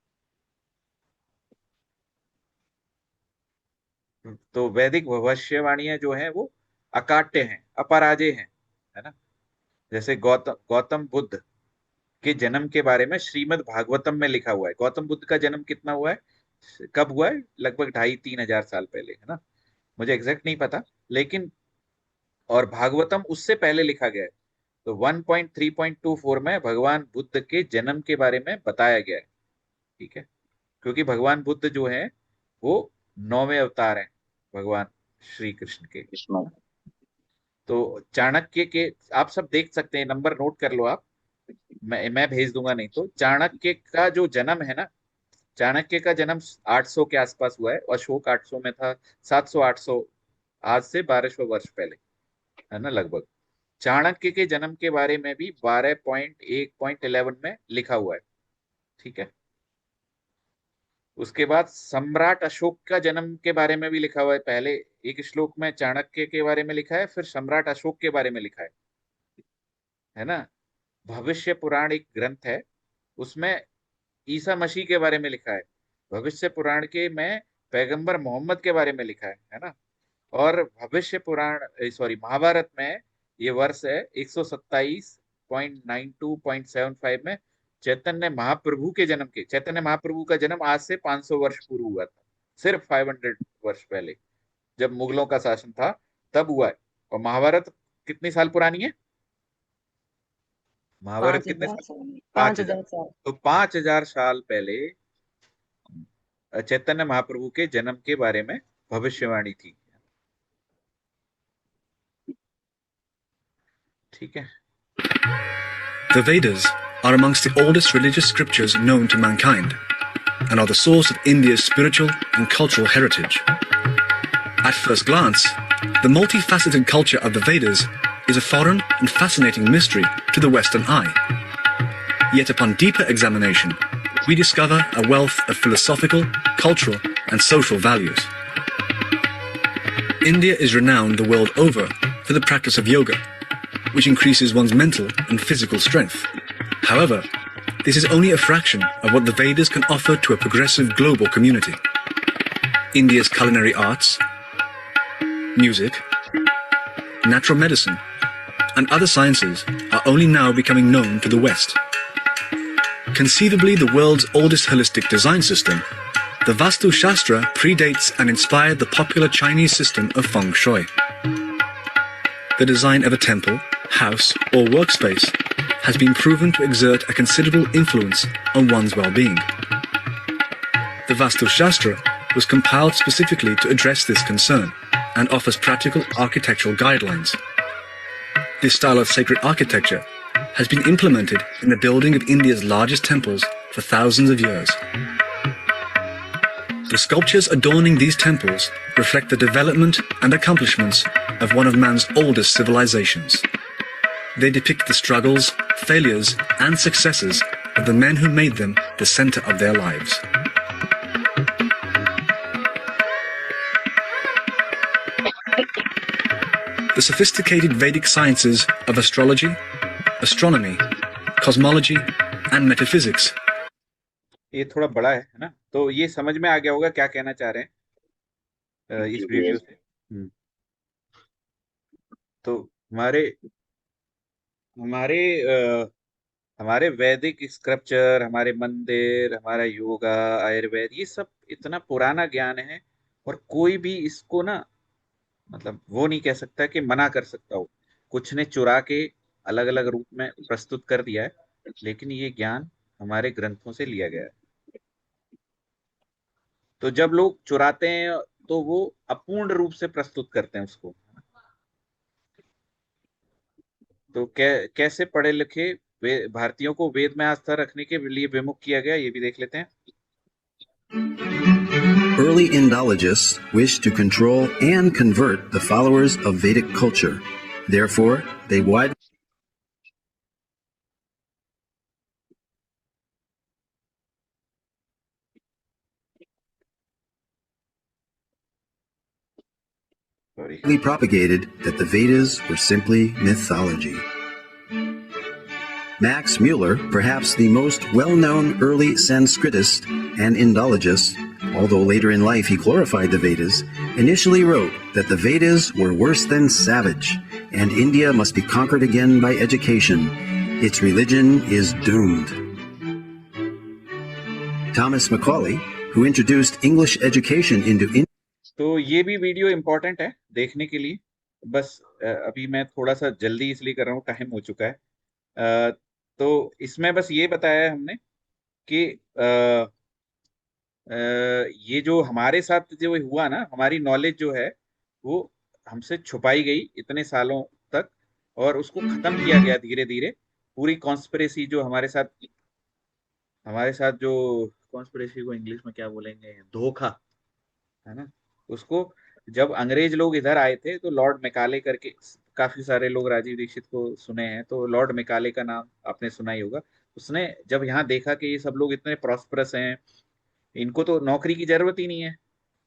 तो वैदिक भविष्यवाणियां जो है वो अकाट्य हैं, अपराजेय हैं, है ना। जैसे गौतम गौतम बुद्ध के जन्म के बारे में श्रीमद् भागवतम में लिखा हुआ है। गौतम बुद्ध का जन्म कितना हुआ है, कब हुआ है, लगभग 2,500-3,000 साल पहले, है ना। मुझे एग्जैक्ट नहीं पता, लेकिन और भागवतम उससे पहले लिखा गया है। तो 1.3.24 में भगवान बुद्ध के जन्म के बारे में बताया गया है। ठीक है, क्योंकि भगवान बुद्ध जो है वो 9वें अवतार हैं भगवान श्री कृष्ण के। इसमें तो चाणक्य के, आप सब देख सकते हैं, नंबर नोट कर लो आप, मैं भेज दूंगा नहीं तो। चाणक्य का जो जन्म है ना, चाणक्य का जन्म 800 के आसपास हुआ है, अशोक 800 में था, 700-800, आज से 1200 वर्ष पहले, है ना लगभग। चाणक्य के जन्म के बारे में भी 12.1.11 में लिखा हुआ है। ठीक है, उसके बाद सम्राट अशोक का जन्म के बारे में भी लिखा हुआ है। पहले एक श्लोक में चाणक्य के बारे में लिखा है, फिर सम्राट अशोक के बारे में लिखा है ना। भविष्य पुराण एक ग्रंथ है, उसमें ईसा मसीह के बारे में लिखा है। भविष्य पुराण के में पैगंबर मोहम्मद के बारे में लिखा है ना। और भविष्य पुराण, सॉरी, महाभारत में ये वर्ष है 127.92.75 में चैतन्य महाप्रभु का जन्म आज से 500 वर्ष पूर्व हुआ था, सिर्फ 500 वर्ष पहले, जब मुगलों का शासन था तब हुआ है। और महाभारत कितनी साल पुरानी है, महाभारत पांच कितने हजार साल, साल पांच पांच हजार हजार साल तो 5,000 साल पहले चैतन्य महाप्रभु के जन्म के बारे में भविष्यवाणी थी। ठीक है। The Vedas are amongst the oldest religious scriptures known to mankind and are the source of India's spiritual and cultural heritage. At first glance, the multifaceted culture of the Vedas is a foreign and fascinating mystery to the Western eye. Yet upon deeper examination, we discover a wealth of philosophical, cultural, and social values. India is renowned the world over for the practice of yoga, which increases one's mental and physical strength. However, this is only a fraction of what the Vedas can offer to a progressive global community. India's culinary arts, music, natural medicine, and other sciences are only now becoming known to the West. Conceivably the world's oldest holistic design system, the Vastu Shastra predates and inspired the popular Chinese system of Feng Shui. The design of a temple, house, or workspace has been proven to exert a considerable influence on one's well-being. The Vastu Shastra was compiled specifically to address this concern and offers practical architectural guidelines. This style of sacred architecture has been implemented in the building of India's largest temples for thousands of years. The sculptures adorning these temples reflect the development and accomplishments of one of man's oldest civilizations. They depict the struggles, failures, and successes of the men who made them the center of their lives. The sophisticated Vedic sciences of astrology, astronomy, cosmology, and metaphysics. ये थोड़ा बड़ा है ना, तो ये समझ में आ गया होगा क्या कहना चाह रहे हैं इस वीडियो से। तो हमारे हमारे हमारे वैदिक स्क्रिप्चर, हमारे मंदिर, हमारा योगा, आयुर्वेद, ये सब इतना पुराना ज्ञान है, और कोई भी इसको ना, मतलब वो नहीं कह सकता कि मना कर सकता हो। कुछ ने चुरा के अलग अलग रूप में प्रस्तुत कर दिया है, लेकिन ये ज्ञान हमारे ग्रंथों से लिया गया है। तो जब लोग चुराते हैं तो वो अपूर्ण रूप से प्रस्तुत करते हैं उसको। तो कैसे पढ़े लिखे भारतीयों को वेद में आस्था रखने के लिए विमुख किया गया, ये भी देख लेते हैं। early Indologists wished to control and convert the followers of Vedic culture. Therefore, they widely propagated that the Vedas were simply mythology. Max Mueller, perhaps the most well-known early Sanskritist and Indologist, although later in life he glorified the Vedas, initially wrote that the Vedas were worse than savage, and India must be conquered again by education. Its religion is doomed. Thomas Macaulay, who introduced English education into India. तो ये भी video important है देखने के लिए। बस अभी मैं थोड़ा सा जल्दी इसलिए कर रहा हूँ, टाइम हो चुका है। तो इसमें बस ये बताया है हमने कि ये जो हमारे साथ जो हुआ ना, हमारी नॉलेज जो है वो हमसे छुपाई गई इतने सालों तक, और उसको खत्म किया गया धीरे धीरे। पूरी कॉन्स्पिरेसी जो हमारे साथ जो कॉन्स्पिरेसी को इंग्लिश में क्या बोलेंगे, धोखा है ना, उसको जब अंग्रेज लोग इधर आए थे तो लॉर्ड मैकाले करके, काफी सारे लोग राजीव दीक्षित को सुने हैं, तो लॉर्ड मैकाले का नाम आपने सुना ही होगा। उसने जब यहाँ देखा कि ये सब लोग इतने प्रॉस्परस हैं, इनको तो नौकरी की जरूरत ही नहीं है,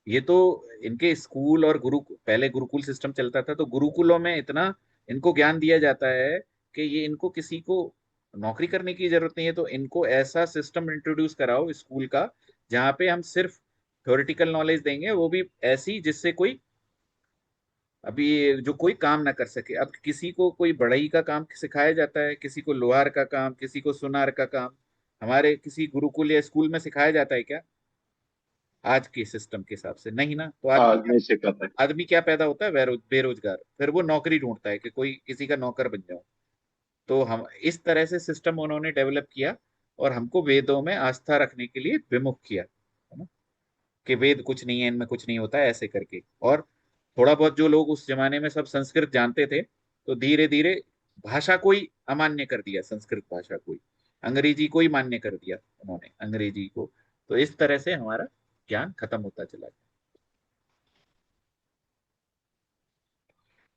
ये तो इनके स्कूल और पहले गुरुकुल सिस्टम चलता था, तो गुरुकुलों में इतना इनको ज्ञान दिया जाता है कि ये इनको किसी को नौकरी करने की जरूरत नहीं है। तो इनको ऐसा सिस्टम इंट्रोड्यूस कराओ स्कूल का, जहाँ पे हम सिर्फ थ्योरेटिकल नॉलेज देंगे, वो भी ऐसी जिससे कोई अभी जो कोई काम ना कर सके। अब किसी को कोई बढ़ई का काम सिखाया जाता है, किसी को लोहार का काम, किसी को सुनार का काम, हमारे किसी गुरुकुल या स्कूल में सिखाया जाता है क्या? आज के सिस्टम के हिसाब से नहीं ना। तो नहीं सिखाता है। आदमी क्या पैदा होता है? बेरोजगार। फिर वो नौकरी ढूंढता है कि कोई किसी का नौकर बन जाऊं। तो हम इस तरह से सिस्टम उन्होंने डेवलप किया और हमको वेदों में आस्था रखने के लिए विमुख किया, है ना, कि वेद कुछ नहीं है, इनमें कुछ नहीं होता है, ऐसे करके। और थोड़ा बहुत जो लोग उस जमाने में सब संस्कृत जानते थे, तो धीरे धीरे भाषा को ही अमान्य कर दिया, संस्कृत भाषा को ही, अंग्रेजी को ही मान्य कर दिया उन्होंने, अंग्रेजी को। तो इस तरह से हमारा ज्ञान खत्म होता चला गया।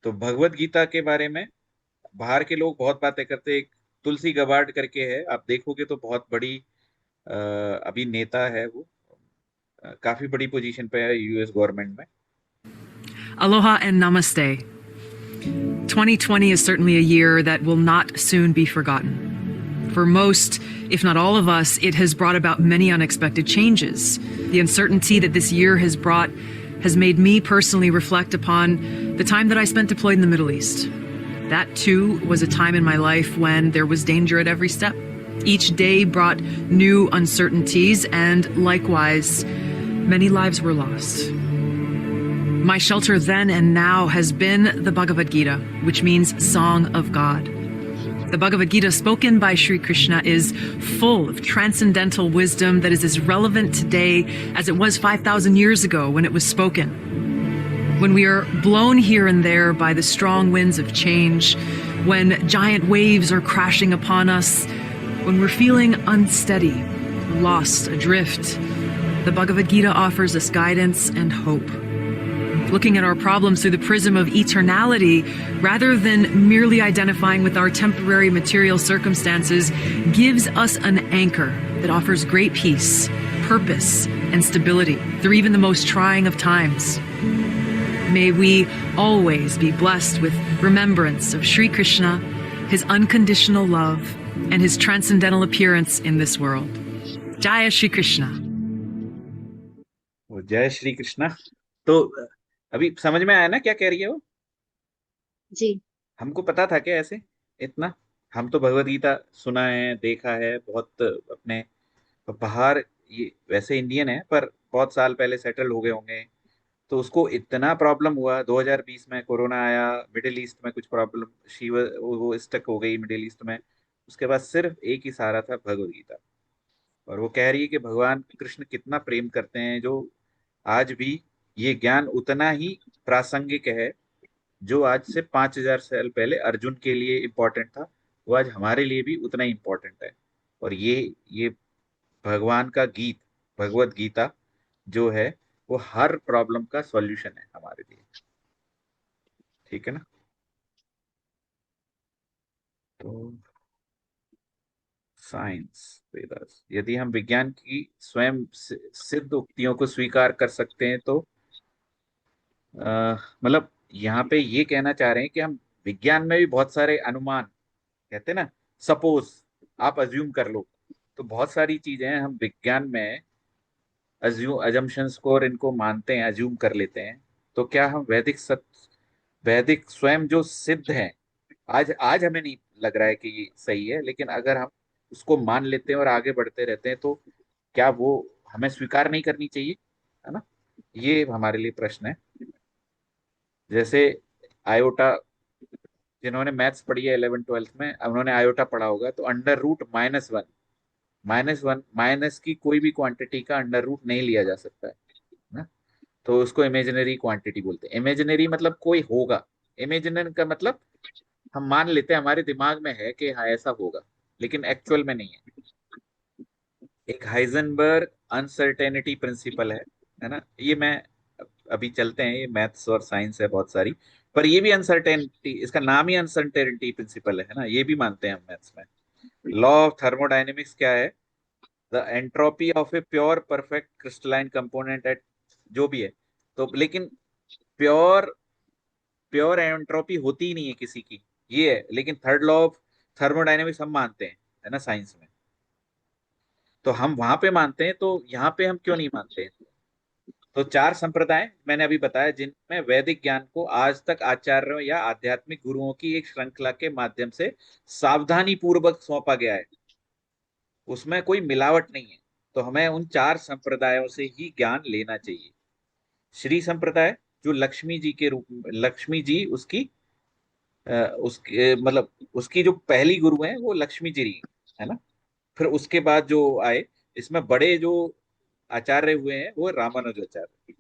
तो भगवत गीता के बारे में बाहर के लोग बहुत बातें करते हैं। एक तुलसी गबार्ड करके है, आप देखोगे तो बहुत बड़ी अभी नेता है वो, काफी बड़ी पोजीशन पे है यूएस गवर्नमेंट में। Aloha and namaste. 2020 is certainly a year that will not soon be forgotten. For most, if not all of us, it has brought about many unexpected changes. The uncertainty that this year has brought has made me personally reflect upon the time that I spent deployed in the Middle East. That too was a time in my life when there was danger at every step. Each day brought new uncertainties, and likewise, many lives were lost. My shelter then and now has been the Bhagavad Gita, which means Song of God. The Bhagavad Gita spoken by Sri Krishna is full of transcendental wisdom that is as relevant today as it was 5,000 years ago when it was spoken. When we are blown here and there by the strong winds of change, when giant waves are crashing upon us, when we're feeling unsteady, lost, adrift, the Bhagavad Gita offers us guidance and hope. Looking at our problems through the prism of eternality, rather than merely identifying with our temporary material circumstances, gives us an anchor that offers great peace, purpose, and stability through even the most trying of times. May we always be blessed with remembrance of Sri Krishna, his unconditional love, and his transcendental appearance in this world. Jaya Shri Krishna. जय श्री कृष्णा। तो अभी समझ में आया ना क्या कह रही है वो? जी। हमको पता था क्या ऐसे इतना? हम तो भगवत गीता सुना है, देखा है बहुत अपने बाहर, ये वैसे इंडियन है पर बहुत साल पहले सेटल हो गए होंगे, तो उसको इतना प्रॉब्लम हुआ। 2020 में कोरोना आया, मिडिल ईस्ट में कुछ प्रॉब्लम, वो स्टक हो गई मिडिल ईस्ट में। उसके बाद सिर्फ एक ही सहारा था, भगवत गीता। और वो कह रही है कि भगवान कृष्ण कितना प्रेम करते हैं, जो आज भी ये ज्ञान उतना ही प्रासंगिक है जो आज से 5000 साल पहले अर्जुन के लिए इम्पोर्टेंट था, वो आज हमारे लिए भी उतना ही इम्पोर्टेंट है। और ये भगवान का गीत, भगवत गीता जो है, वो हर प्रॉब्लम का सॉल्यूशन है हमारे लिए। ठीक है ना? तो साइंस, वेदास, यदि हम विज्ञान की स्वयं सिद्ध उक्तियों को स्वीकार कर सकते हैं तो मतलब यहाँ पे ये कहना चाह रहे हैं कि हम विज्ञान में भी बहुत सारे अनुमान, कहते हैं ना, सपोज, आप अज्यूम कर लो, तो बहुत सारी चीजें हम विज्ञान में अजम्पशंस को और इनको मानते हैं, अज्यूम कर लेते हैं। तो क्या हम वैदिक स्वयं जो सिद्ध है, आज आज हमें नहीं लग रहा है कि ये सही है, लेकिन अगर हम उसको मान लेते हैं और आगे बढ़ते रहते हैं तो क्या वो हमें स्वीकार नहीं करनी चाहिए? है ना? ये हमारे लिए प्रश्न है। जैसे आयोटा, जिन्होंने मैथ्स पढ़ी है 11th 12th में, उन्होंने आयोटा पढ़ा होगा, तो अंडर रूट -1, माइनस की कोई भी क्वांटिटी का अंडर रूट नहीं लिया जा सकता है ना? तो उसको इमेजिनरी क्वांटिटी बोलते हैं। इमेजिनरी मतलब कोई होगा, इमेजिनरी का मतलब हम मान लेते हैं हमारे दिमाग में है कि हाँ ऐसा होगा, लेकिन एक्चुअल में नहीं है। एक हाइजेनबर्ग अनसर्टेनिटी प्रिंसिपल है ना? ये मैं अभी चलते हैं, ये मैथ्स और साइंस है बहुत सारी, पर ये भी अनसर्टेनिटी, इसका नाम ही अनसर्टेनिटी प्रिंसिपल है ना? ये भी मानते हैं हम मैथ्स में। लॉ ऑफ थर्मोडायनेमिक्स क्या है? The entropy of a pure perfect crystalline component eight, जो भी है। तो लेकिन प्योर प्योर एंट्रोपी होती ही नहीं है किसी की, ये है। लेकिन थर्ड लॉ ऑफ थर्मोडायनेमिक्स हम मानते हैं, है ना, साइंस में। तो हम वहां पे मानते हैं, तो यहाँ पे हम क्यों नहीं मानते हैं? तो 4 संप्रदाय मैंने अभी बताया जिनमें वैदिक ज्ञान को आज तक आचार्यों या आध्यात्मिक गुरुओं की एक श्रृंखला के माध्यम से सावधानी पूर्वक सौंपा गया है, उसमें कोई मिलावट नहीं है। तो हमें उन 4 संप्रदायों से ही ज्ञान लेना चाहिए। श्री संप्रदाय, जो लक्ष्मी जी के रूप में, लक्ष्मी जी उसकी उसके मतलब उसकी जो पहली गुरु है वो लक्ष्मी जी रही, है ना? फिर उसके बाद जो आए, इसमें बड़े जो आचार्य हुए हैं वो रामानुजाचार्य।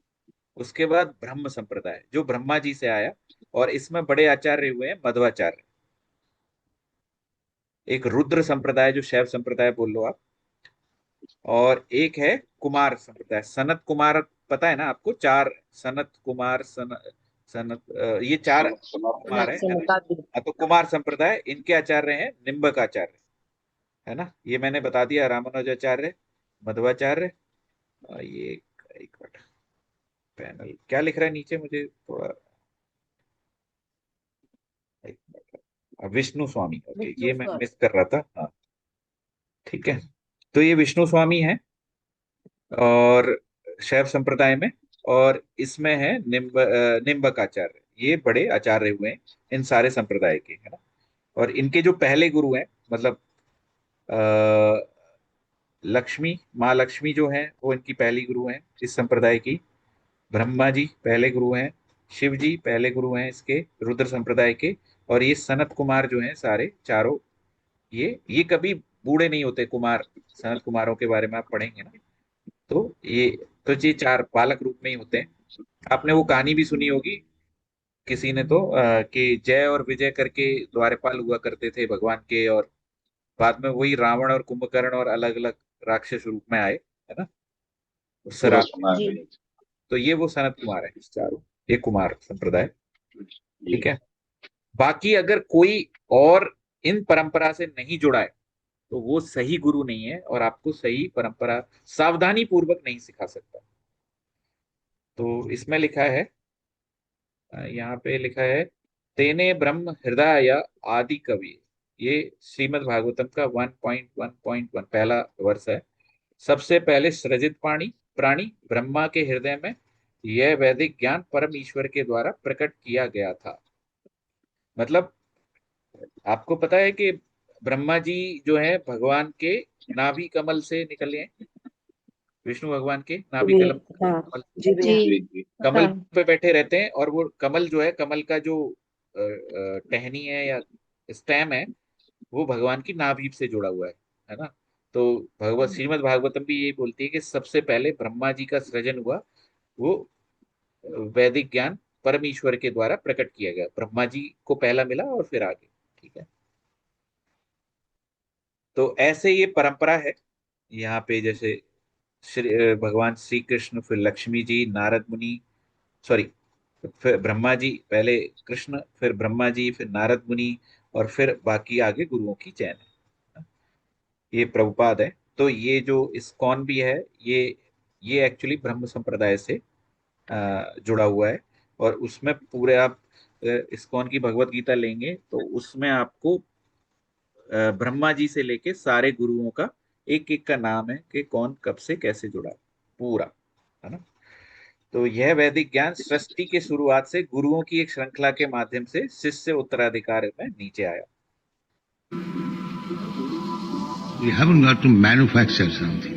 उसके बाद ब्रह्म संप्रदाय जो ब्रह्मा जी से आया, और इसमें बड़े आचार्य हुए हैं मध्वाचार्य। एक रुद्र संप्रदाय जो शैव संप्रदाय बोल लो आप, और एक है कुमार संप्रदाय, सनत कुमार, पता है ना आपको? 4 सनत कुमार, ये 4 कुमार है ना? हाँ, तो कुमार संप्रदाय, इनके आचार्य हैं निम्बक आचार्य, है ना? ये मैंने बता दिया, रामानुजाचार्य, मध्वाचार्य। ये एक मिनट, पैनल क्या लिख रहा है नीचे, मुझे थोड़ा, एक मिनट, विष्णु स्वामी, ओके, ये मैं मिस कर रहा था, हाँ। ठीक है, तो ये विष्णु स्वामी है, और शैव संप्रदाय में, और इसमें है निम्बक आचार्य। ये बड़े आचार्य हुए हैं इन सारे संप्रदाय के, है ना? और इनके जो पहले गुरु हैं, मतलब लक्ष्मी, माँ लक्ष्मी जो है वो इनकी पहली गुरु हैं इस संप्रदाय की। ब्रह्मा जी पहले गुरु हैं, शिव जी पहले गुरु हैं इसके रुद्र संप्रदाय के। और ये सनत कुमार जो हैं सारे चारों, ये कभी बूढ़े नहीं होते कुमार। सनत कुमारों के बारे में आप पढ़ेंगे ना, तो ये 4 बालक रूप में ही होते हैं। आपने वो कहानी भी सुनी होगी किसी ने तो, कि जय और विजय करके द्वारपाल हुआ करते थे भगवान के, और बाद में वही रावण और कुंभकर्ण और अलग अलग राक्षस रूप में आए, है ना, उस पूरा रात सुना है जी भैया तो ये वो सनत कुमार है, इस चारों, ये कुमार संप्रदाय। जी। ठीक है, बाकी अगर कोई और इन परंपरा से नहीं जुड़ा है तो वो सही गुरु नहीं है, और आपको सही परंपरा सावधानी पूर्वक नहीं सिखा सकता। तो इसमें लिखा है, यहाँ पे लिखा है, तेने ब्रह्म हृदय आदि कवि, ये श्रीमद् भागवतम का 1.1.1 पहला वर्ष है। सबसे पहले सृजित प्राणी प्राणी ब्रह्मा के हृदय में यह वैदिक ज्ञान परम ईश्वर के द्वारा प्रकट किया गया था। मतलब आपको पता है कि ब्रह्मा जी जो है भगवान के नाभि कमल से निकले हैं, विष्णु भगवान के नाभि जी हाँ, कमल, जी भैया। जी जी जी कमल हाँ पे बैठे रहते हैं। और वो कमल जो है, कमल का जो टहनी है या स्टेम है, वो भगवान की नाभि से जुड़ा हुआ है ना? तो भगवत श्रीमद् भागवतम भी यही बोलती है कि सबसे पहले ब्रह्मा जी का सृजन हुआ, वो वैदिक ज्ञान परमेश्वर के द्वारा प्रकट किया गया, ब्रह्मा जी को पहला मिला और फिर आगे। ठीक है, तो ऐसे ये परंपरा है यहाँ पे, जैसे भगवान श्री कृष्ण, फिर लक्ष्मी जी, नारद मुनि, सॉरी, फिर ब्रह्मा जी, पहले कृष्ण, फिर ब्रह्मा जी, फिर नारद मुनि, और फिर बाकी आगे गुरुओं की चैन है। ये प्रभुपाद है। तो ये जो इस्कॉन भी है, ये एक्चुअली ब्रह्म संप्रदाय से जुड़ा हुआ है। और उसमें पूरे आप इस्कॉन की भगवत गीता लेंगे तो उसमें आपको ब्रह्मा जी से लेके सारे गुरुओं का एक एक का नाम है कि कौन कब से कैसे जुड़ा, पूरा, है ना। तो यह वैदिक ज्ञान सृष्टि के शुरुआत से गुरुओं की एक श्रृंखला के माध्यम से शिष्य उत्तराधिकार में नीचे आया। We haven't got to manufacture something.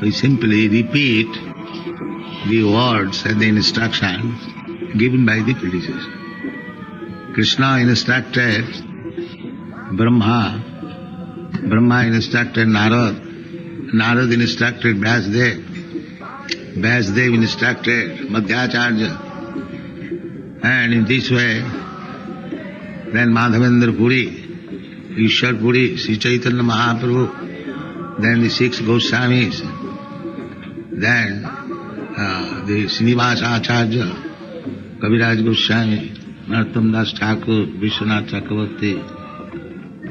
We simply repeat the words and the instructions given by the predecessor. Krishna instructed Brahma, Brahma instructed Narad, Narad instructed Vyasdev, Vyasdev instructed Madhyacharya, and in this way, then Madhavendra Puri, Ishwar Puri, Sri Chaitanya Mahaprabhu, then the six Goswamis, then the Srinivasa Acharya, Kaviraj Goswami, Narottam Das Thakur, Vishwanath Chakravarti,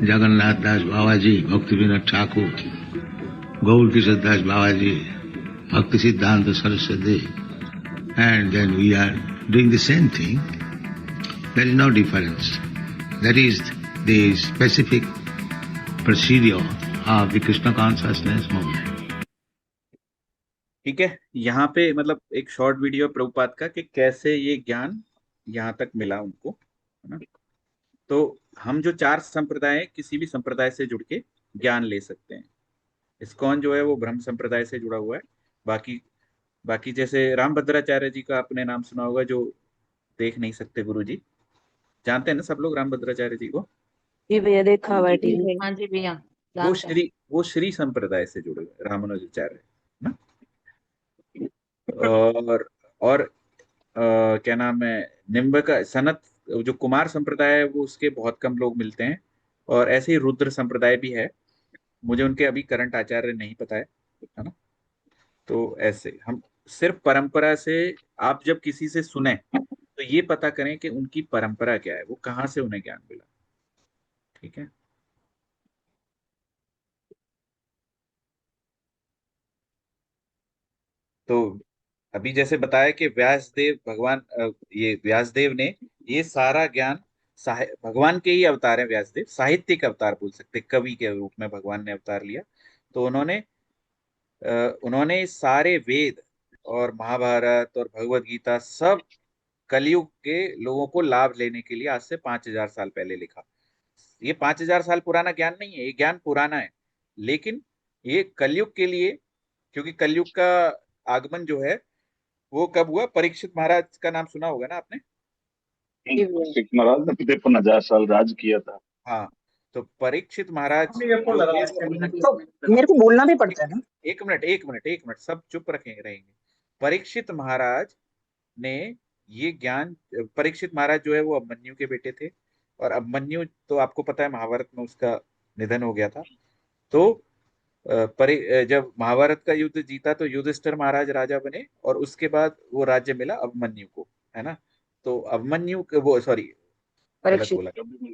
Jagannath Das Babaji, Bhakti Vinod Thakur, Gaur Kishore Das Babaji, Bhakti Siddhanta Saraswati, and then we are doing the same thing. There is no difference. That is the specific procedure of the Krishna consciousness movement. ठीक है, यहाँ पे मतलब एक short video Prabhupada का कि कैसे ये ज्ञान यहाँ तक मिला उनको, है ना। तो हम जो 4 संप्रदाय हैं, किसी भी संप्रदाय से जुड़ के ज्ञान ले सकते हैं। इस्कॉन जो है वो ब्रह्म संप्रदाय से जुड़ा हुआ है। बाकी जैसे रामभद्राचार्य जी का आपने नाम सुना होगा, जो देख नहीं सकते गुरु जी, जानते हैं ना सब लोग रामभद्राचार्य जी को? जी भैया, देखा हुआ है टीवी। हाँ जी भैया, वो श्री संप्रदाय से जुड़े हुए रामानुजाचार्य, है ना। और क्या नाम है, निम्ब का सनत जो कुमार संप्रदाय है वो उसके बहुत कम लोग मिलते हैं। और ऐसे ही रुद्र संप्रदाय भी है, मुझे उनके अभी करंट आचार्य नहीं पता है ना। तो ऐसे हम सिर्फ परंपरा से, आप जब किसी से सुने तो ये पता करें कि उनकी परंपरा क्या है, वो कहाँ से उन्हें ज्ञान मिला। ठीक है, तो अभी जैसे बताया कि व्यासदेव भगवान, ये व्यासदेव ने ये सारा ज्ञान, भगवान के ही अवतार है व्यासदेव, साहित्यिक अवतार बोल सकते, कवि के रूप में भगवान ने अवतार लिया। तो उन्होंने सारे वेद और महाभारत और भगवत गीता सब कलयुग के लोगों को लाभ लेने के लिए आज से 5000 साल पहले लिखा। ये 5000 साल पुराना ज्ञान नहीं है, ये ज्ञान पुराना है, लेकिन ये कलयुग के लिए, क्योंकि कलयुग का आगमन जो है वो कब हुआ? परीक्षित महाराज का नाम सुना होगा ना आपने? परीक्षित महाराज ने 53,000 साल राज किया था। हाँ, तो परीक्षित महाराज, मेरे को बोलना भी पड़ता है ना। एक मिनट, सब चुप रहेंगे। परीक्षित महाराज ने ये ज्ञान, परीक्षित महाराज जो है वो अभिमन्यु के बेटे थे, और अभिमन्यु तो आपको पता है महाभारत में उसका निधन हो गया था। तो जब महाभारत का युद्ध जीता तो युधिष्ठिर महाराज राजा बने, और उसके बाद वो राज्य मिला अभिमन्यु को, है ना। तो अभिमन्यु वो, सॉरी गलत बोला,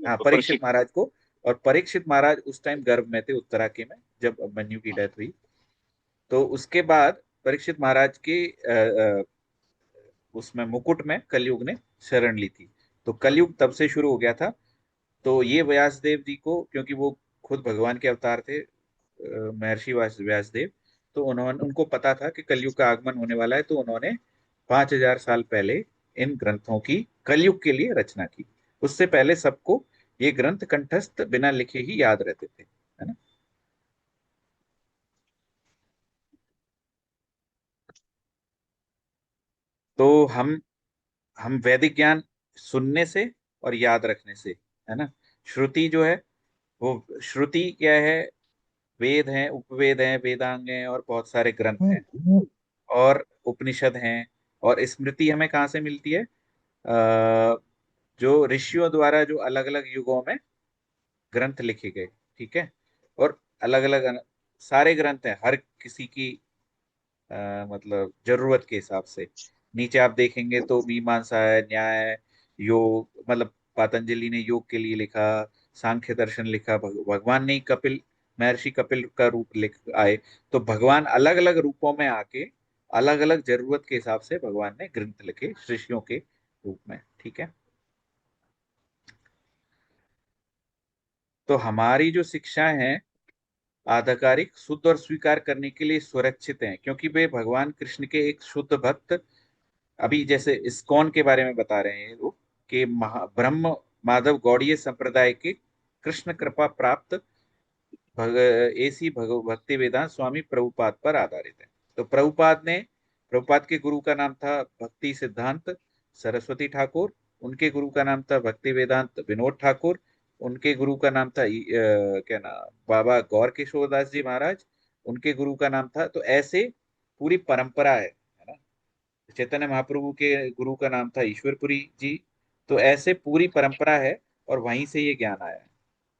हाँ, परीक्षित महाराज को। और परीक्षित महाराज उस टाइम गर्भ में थे उत्तराके में, जब अभिमन्यु की डेथ हुई। तो उसके बाद परीक्षित महाराज के उसमें मुकुट में कलयुग ने शरण ली थी। तो कलयुग तब से शुरू हो गया था। तो ये व्यासदेव जी को, क्योंकि वो खुद भगवान के अवतार थे, महर्षि व्यासदेव, तो उनको पता था कि कलयुग का आगमन होने वाला है। तो उन्होंने 5000 साल पहले इन ग्रंथों की कलयुग के लिए रचना की। उससे पहले सबको ये ग्रंथ कंठस्थ बिना लिखे ही याद रहते थे, है ना। तो हम वैदिक ज्ञान सुनने से और याद रखने से, है ना। श्रुति जो है, वो श्रुति क्या है? वेद हैं, उपवेद हैं, वेदांग हैं, और बहुत सारे ग्रंथ हैं, और उपनिषद हैं। और स्मृति हमें कहाँ से मिलती है? जो ऋषियों द्वारा जो अलग अलग युगों में ग्रंथ लिखे गए, ठीक है। और अलग अलग सारे ग्रंथ हैं हर किसी की मतलब जरूरत के हिसाब से। नीचे आप देखेंगे तो मीमांसा है, न्याय है, योग, मतलब पतंजलि ने योग के लिए लिखा, सांख्य दर्शन लिखा, भगवान ने ही कपिल, महर्षि कपिल का रूप लिख आए। तो भगवान अलग अलग रूपों में आके अलग अलग जरूरत के हिसाब से भगवान ने ग्रंथ लिखे शिष्यों के रूप में। ठीक है, तो हमारी जो शिक्षाएं हैं आधिकारिक, शुद्ध और स्वीकार करने के लिए सुरक्षित हैं, क्योंकि वे भगवान कृष्ण के एक शुद्ध भक्त, अभी जैसे इस्कॉन के बारे में बता रहे हैं लोग कि ब्रह्म माधव गौड़ीय संप्रदाय के कृष्ण कृपा प्राप्त ऐसी भक्ति वेदांत स्वामी प्रभुपाद पर आधारित है। तो प्रभुपाद के गुरु का नाम था भक्ति सिद्धांत सरस्वती ठाकुर, उनके गुरु का नाम था भक्ति वेदांत विनोद ठाकुर, उनके गुरु का नाम था क्या नाम, बाबा गौर किशोर दास जी महाराज, उनके गुरु का नाम था। तो ऐसे पूरी परंपरा है ना। चैतन्य महाप्रभु के गुरु का नाम था ईश्वरपुरी जी। तो ऐसे पूरी परंपरा है और वहीं से ये ज्ञान आया है।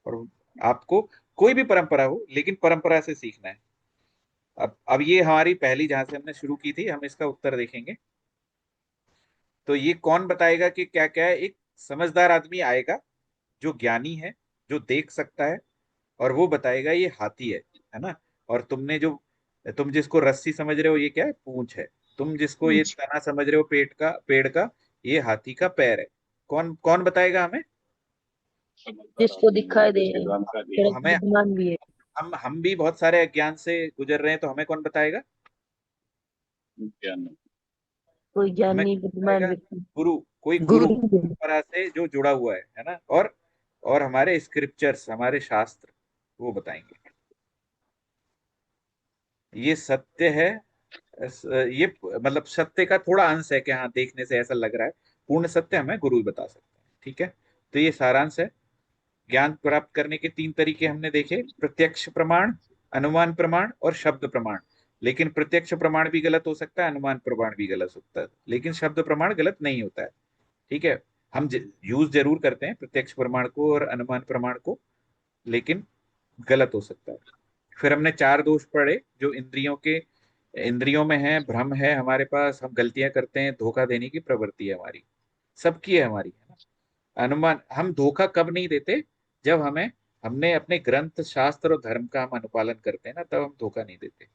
और आपको कोई भी परंपरा हो, लेकिन परंपरा से सीखना है। अब ये हमारी पहली, जहां से हमने शुरू की थी, हम इसका उत्तर देखेंगे। तो ये कौन बताएगा कि क्या क्या है? एक समझदार आदमी आएगा जो ज्ञानी है, जो देख सकता है, और वो बताएगा ये हाथी है ना। और तुम जिसको रस्सी समझ रहे हो ये क्या है? पूंछ है। तुम जिसको ये तना समझ रहे हो पेड़ का, ये हाथी का पैर है। कौन कौन बताएगा हमें? जिसको दिखाई दे जिसकी जानकारी थोड़ा हमें, बुद्धिमान भी है। हम भी बहुत सारे अज्ञान से गुजर रहे हैं, तो हमें कौन बताएगा? ज्ञान नहीं। कोई हमें ज्ञानी कौन बुद्धिमान बताएगा? व्यक्ति। गुरु, कोई गुरु गुरु भी है। परंपरा से जो जुड़ा हुआ है ना। और हमारे स्क्रिप्चर्स, हमारे शास्त्र, वो बताएंगे ये सत्य है। ये मतलब सत्य का थोड़ा अंश है कि हाँ देखने से ऐसा लग रहा है, पूर्ण सत्य हमें गुरु ही बता सकते हैं। ठीक है, तो ये सारांश है। ज्ञान प्राप्त करने के तीन तरीके हमने देखे: प्रत्यक्ष प्रमाण, अनुमान प्रमाण और शब्द प्रमाण। लेकिन प्रत्यक्ष प्रमाण भी गलत हो सकता है, अनुमान प्रमाण भी गलत हो सकता है, लेकिन शब्द प्रमाण गलत नहीं होता है। ठीक है, हम यूज जरूर करते हैं प्रत्यक्ष प्रमाण को और अनुमान प्रमाण को, लेकिन गलत हो सकता है। फिर हमने चार दोष पढ़े जो इंद्रियों में है, भ्रम है हमारे पास, हम गलतियां करते हैं, धोखा देने की प्रवृत्ति है हमारी, सबकी है हमारी, है ना। अनुमान, हम धोखा कब नहीं देते? जब हमने अपने ग्रंथ शास्त्र और धर्म का हम अनुपालन करते हैं ना, तब हम धोखा नहीं देते।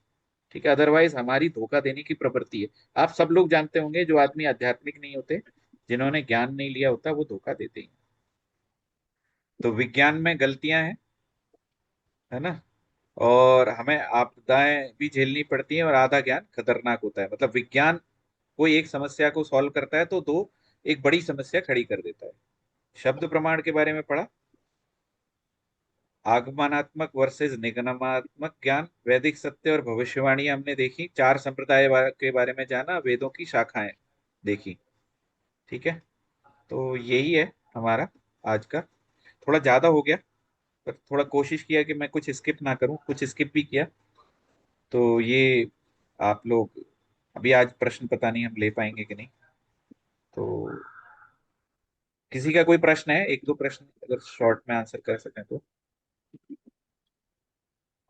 ठीक है, अदरवाइज हमारी धोखा देने की प्रवृत्ति है। आप सब लोग जानते होंगे जो आदमी आध्यात्मिक नहीं होते, जिन्होंने ज्ञान नहीं लिया होता, वो धोखा देते ही हैं। तो विज्ञान में गलतियां हैं, है ना। और हमें आपदाएं भी झेलनी पड़ती हैं, और आधा ज्ञान खतरनाक होता है। मतलब विज्ञान कोई एक समस्या को सॉल्व करता है तो दो एक बड़ी समस्या खड़ी कर देता है। शब्द प्रमाण के बारे में पढ़ा, आगमनात्मक वर्सेस निगमनात्मक ज्ञान, वैदिक सत्य और भविष्यवाणी हमने देखी, चार संप्रदाय के बारे में जाना, वेदों की शाखाएं देखी। ठीक है, तो यही है हमारा आज का। थोड़ा ज्यादा हो गया, पर थोड़ा कोशिश किया कि मैं कुछ स्किप ना करूं, कुछ स्किप भी किया। तो ये आप लोग, अभी आज प्रश्न पता नहीं हम ले पाएंगे कि नहीं। तो किसी का कोई प्रश्न है? एक दो प्रश्न अगर शॉर्ट में आंसर कर सकें तो।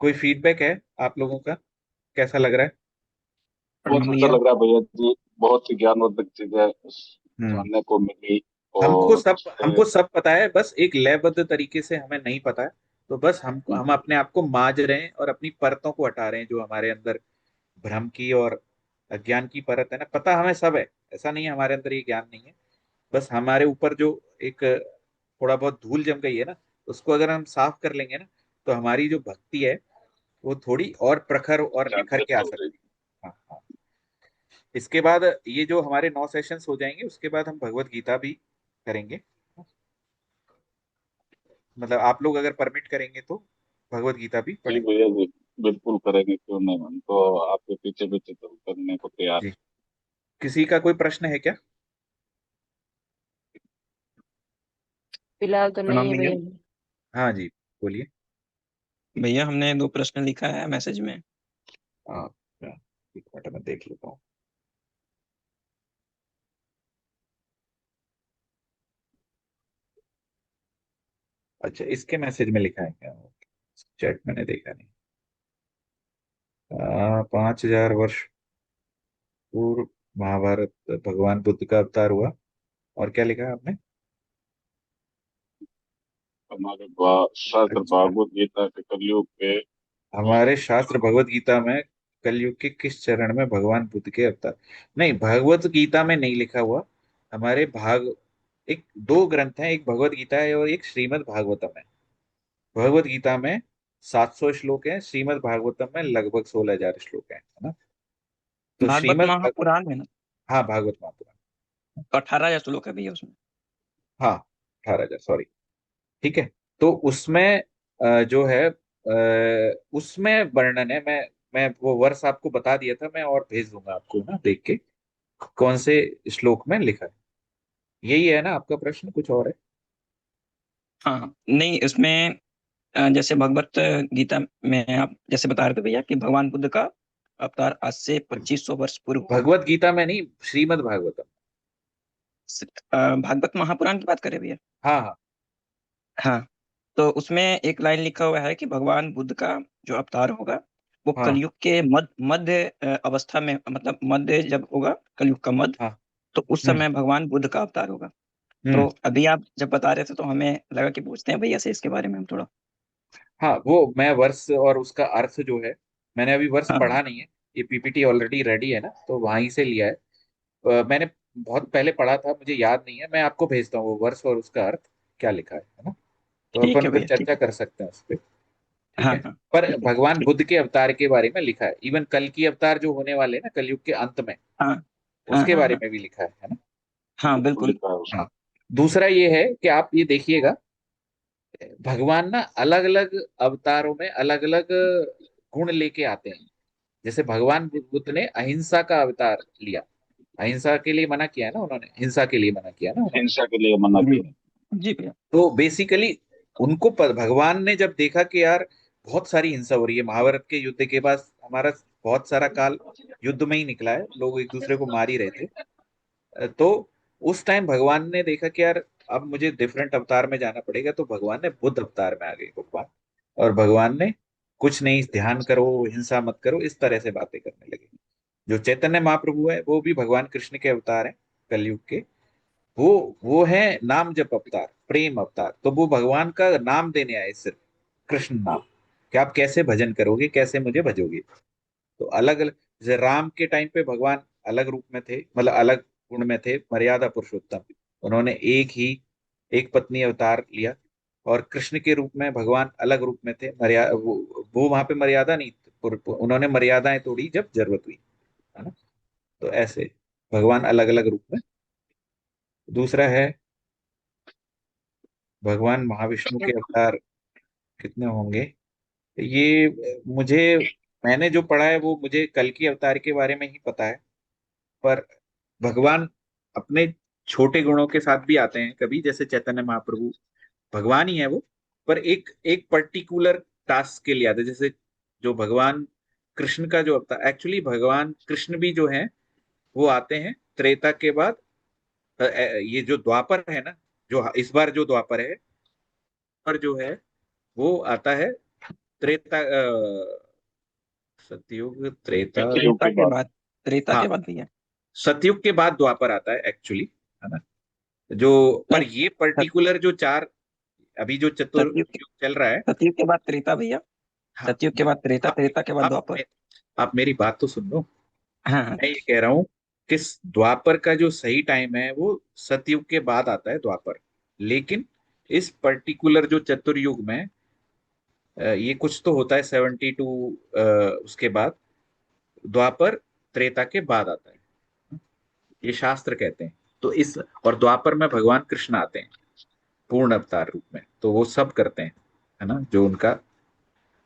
कोई फीडबैक है आप लोगों का? कैसा लग रहा है? बहुत अच्छा लग रहा है भैया जी, बहुत ही ज्ञानवर्धक चीजें हम्म जानने को मिली। हमको और सब उससे हमको सब पता है, बस एक लयबद्ध तरीके से हमें नहीं पता है। तो बस हम अपने आप को माज रहे हैं और अपनी परतों को हटा रहे हैं, जो हमारे अंदर भ्रम की और अज्ञान की परत है ना। पता हमें सब है, ऐसा नहीं है हमारे अंदर ये ज्ञान नहीं है। बस हमारे ऊपर जो एक थोड़ा बहुत धूल जम गई है ना, उसको अगर हम साफ कर लेंगे ना, तो हमारी जो भक्ति है वो थोड़ी और प्रखर और निखर जागृत के आ हो सकती रही। है। हाँ हाँ। इसके बाद ये जो हमारे 9 सेशंस हो जाएंगे, उसके बाद हम भगवत गीता भी करेंगे। मतलब आप लोग अगर परमिट करेंगे तो भगवत गीता भी जी पढ़ेंगे। भैया जी, बिल्कुल करेंगे, क्यों नहीं, हम तो आपके पीछे पीछे तो करने को तैयार जी, किसी का कोई प्रश्न है क्या? फिलहाल तो नहीं प्रणाम है भैया। भैया। हाँ जी, बोलिए। भैया हमने 2 प्रश्न लिखा है मैसेज में। हाँ, एक मिनट में देख लेता हूँ। अच्छा, इसके मैसेज में लिखा है क्या? चैट मैंने देखा नहीं। 5000 वर्ष पूर्व महाभारत, भगवान बुद्ध का अवतार हुआ। और क्या लिखा है आपने? हमारे शास्त्र अच्छा, भागवत गीता के कलयुग के। हमारे शास्त्र भगवत गीता में कलयुग के किस चरण में भगवान बुद्ध के अवतार? नहीं, भगवत गीता में नहीं लिखा हुआ। हमारे एक दो ग्रंथ हैं, एक भगवत गीता है और एक श्रीमद् भागवतम है। भगवत गीता में 700 श्लोक हैं, श्रीमद् भागवतम में लगभग 16,000 श्लोक हैं, है ना? तो भागवत महापुराण है ना? हाँ, भागवत महापुराण। 18 श्लोक है भैया उसमें। हाँ, 18,000, सॉरी। ठीक है। तो उसमें जो है उसमें वर्णन है। मैं वो वर्ष आपको बता दिया था, मैं और भेज दूंगा आपको ना, देख के कौन से श्लोक में लिखा है। यही है ना आपका प्रश्न, कुछ और है? हाँ हाँ। नहीं, इसमें जैसे भगवत गीता में आप जैसे बता रहे थे भैया कि भगवान बुद्ध का अवतार आज से 2500 वर्ष पूर्व हुआ। भगवत गीता में नहीं, श्रीमद् भागवतम। भागवत महापुराण की बात करें भैया? हाँ हाँ। हाँ। तो उसमें एक लाइन लिखा हुआ है कि भगवान बुद्ध का जो अवतार होगा वो हाँ कलयुग के मध्य अवस्था में, मतलब मध्य जब होगा कलयुग का मध्य, हाँ। तो उस हम्म समय भगवान बुद्ध का अवतार होगा। हम्म। तो अभी आप जब बता रहे थे तो हमें लगा कि पूछते हैं भैया से इसके बारे में हम थोड़ा। हाँ, वो मैं वर्ष और उसका अर्थ जो है, मैंने अभी वर्ष हाँ हाँ। पढ़ा नहीं है। ये पीपीटी ऑलरेडी रेडी है ना, तो वहीं से लिया है। मैंने बहुत पहले पढ़ा था, मुझे याद नहीं है। मैं आपको भेजता हूँ वो वर्ष और उसका अर्थ क्या लिखा है ना? तो ठीक अपन है फिर भैया, ठीक चर्चा है। कर सकते हैं उस पर। ठीक हाँ है। हाँ। पर ठीक है भगवान ठीक। बुद्ध के अवतार के बारे में लिखा है, इवन कल की अवतार जो होने वाले हैं ना कलयुग के अंत में, हाँ हाँ उसके हाँ बारे हाँ। में भी लिखा है ना? हाँ बिल्कुल बिल्कुल। लिखा है उसमें। हाँ। दूसरा ये है कि आप ये देखिएगा, भगवान ना अलग अलग अवतारों में अलग अलग गुण लेके आते हैं। जैसे भगवान बुद्ध ने अहिंसा का अवतार लिया। अहिंसा के लिए मना किया है ना उन्होंने, हिंसा के लिए मना किया ना उन्होंने। हिंसा के लिए मना जी किया। जी भैया। तो बेसिकली उनको भगवान ने जब देखा कि यार बहुत सारी हिंसा हो रही है, महाभारत के युद्ध के बाद हमारा बहुत सारा काल युद्ध में ही निकला है, लोग एक दूसरे को मार ही रहे थे। तो उस टाइम भगवान ने देखा कि यार अब मुझे डिफरेंट अवतार में जाना पड़ेगा, तो भगवान ने बुद्ध अवतार में आ गए भगवान। और भगवान ने कुछ नहीं, ध्यान करो, हिंसा मत करो, इस तरह से बातें करने लगे। जो चैतन्य महाप्रभु है वो भी भगवान कृष्ण के अवतार हैं कलयुग के। वो वो है नाम जप अवतार, प्रेम अवतार। तो वो भगवान का नाम देने आए, सिर्फ कृष्ण नाम, कि आप कैसे भजन करोगे, कैसे मुझे भजोगे। तो अलग अलग, जैसे राम के टाइम पे भगवान अलग रूप में थे, मतलब अलग गुण में थे, मर्यादा पुरुषोत्तम। उन्होंने एक पत्नी अवतार लिया। और कृष्ण के रूप में भगवान अलग रूप में थे, मर्यादा वो वहां पे मर्यादा नहीं, उन्होंने मर्यादाएं तोड़ी जब जरूरत हुई, है ना? तो ऐसे भगवान अलग अलग रूप में। दूसरा है भगवान महाविष्णु के अवतार कितने होंगे? ये मुझे, मैंने जो पढ़ा है वो मुझे कल की अवतार के बारे में ही पता है। पर भगवान अपने छोटे गुणों के साथ भी आते हैं कभी, जैसे चैतन्य महाप्रभु भगवान ही है वो, पर एक एक पर्टिकुलर टास्क के लिए आते हैं। जैसे जो भगवान कृष्ण का जो अवतार, एक्चुअली भगवान कृष्ण भी जो है वो आते हैं त्रेता के बाद। ये जो द्वापर है ना, जो इस बार जो द्वापर है, पर जो है वो आता है त्रेता, सतयुग, त्रेता। सतयुग त्रेता के के बाद। बाद, त्रेता हाँ, के बाद भैया। सतयुग के बाद द्वापर आता है एक्चुअली, है ना? जो, पर नहीं, ये सत, पर्टिकुलर जो चार, अभी जो सतयुग के चतुर्युग चल रहा है। सतयुग के बाद त्रेता भैया। हाँ, सतयुग के बाद त्रेता, आप त्रेता के बाद आप द्वापर। आप मेरी बात तो सुन लो। हाँ हाँ। मैं ये कह रहा हूँ कि द्वापर का जो सही टाइम है वो सतयुग के बाद आता है द्वापर। लेकिन इस पर्टिकुलर जो चतुर्युग में ये कुछ तो होता है 72, उसके बाद द्वापर त्रेता के बाद आता है, ये शास्त्र कहते हैं। तो इस, और द्वापर में भगवान कृष्ण आते हैं पूर्ण अवतार रूप में, तो वो सब करते हैं, है ना, जो उनका।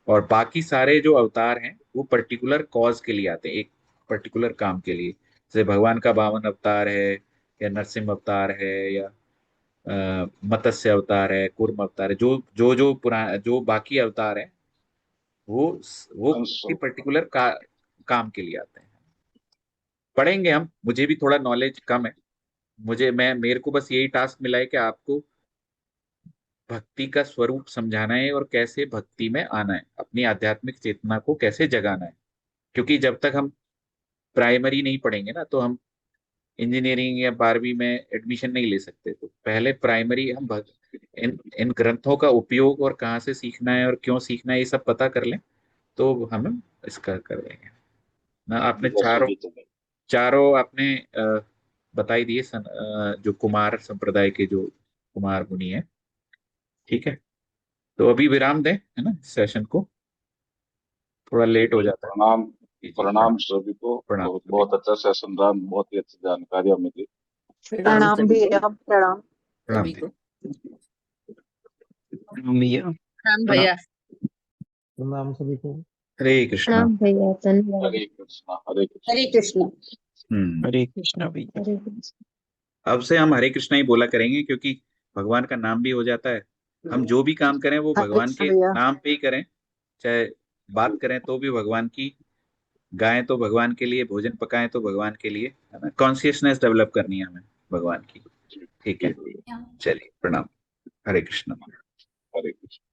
और बाकी सारे जो अवतार हैं वो पर्टिकुलर कॉज के लिए आते हैं, एक पर्टिकुलर काम के लिए। जैसे भगवान का 52 अवतार है, या नरसिंह अवतार है, या मत्स्य अवतार है, कूर्म अवतार है, जो पुराना जो बाकी अवतार हैं वो वो अंश। किसी पर्टिकुलर काम के लिए आते हैं। पढ़ेंगे हम, मुझे भी थोड़ा नॉलेज कम है। मेरे को बस यही टास्क मिला है कि आपको भक्ति का स्वरूप समझाना है और कैसे भक्ति में आना है, अपनी आध्यात्मिक चेतना को कैसे जगाना है। क्योंकि जब तक हम प्राइमरी नहीं पढ़ेंगे ना, तो हम इंजीनियरिंग या 12वीं में एडमिशन नहीं ले सकते। तो पहले प्राइमरी हम इन ग्रंथों का उपयोग और कहाँ से सीखना है और क्यों सीखना है ये सब पता कर लें, तो हम इसका कर लेंगे ना। आपने चारों आपने बताई दिए जो कुमार संप्रदाय के जो कुमार मुनि है। ठीक है, तो अभी विराम दें, है ना, सेशन को, थोड़ा लेट हो जाता है। प्रणाम, जी, प्रणाम सभी को। प्रणाम बहुत बहुत अच्छा सेशन रहा, बहुत ही अच्छी जानकारियां मिली। प्रणाम भैया, प्रणाम प्रणाम सभी को। भैया प्रणाम भैया। प्रणाम सभी को। हरे कृष्णा। प्रणाम भैया, धन्यवाद। हरे कृष्णा, हरे कृष्णा। हरे कृष्णा। हरे कृष्णा भैया। हरे कृष्णा। अब से हम हरे कृष्णा ही बोला करेंगे, क्योंकि भगवान का नाम भी हो जाता है। हम जो भी काम करें वो भगवान के नाम पे ही करें, चाहे बात करें तो भी भगवान की, गाएं तो भगवान के लिए, भोजन पकाएं तो भगवान के लिए, है ना। कॉन्शियसनेस डेवलप करनी है हमें भगवान की। ठीक है, चलिए, प्रणाम, हरे कृष्णा। हरे कृष्णा।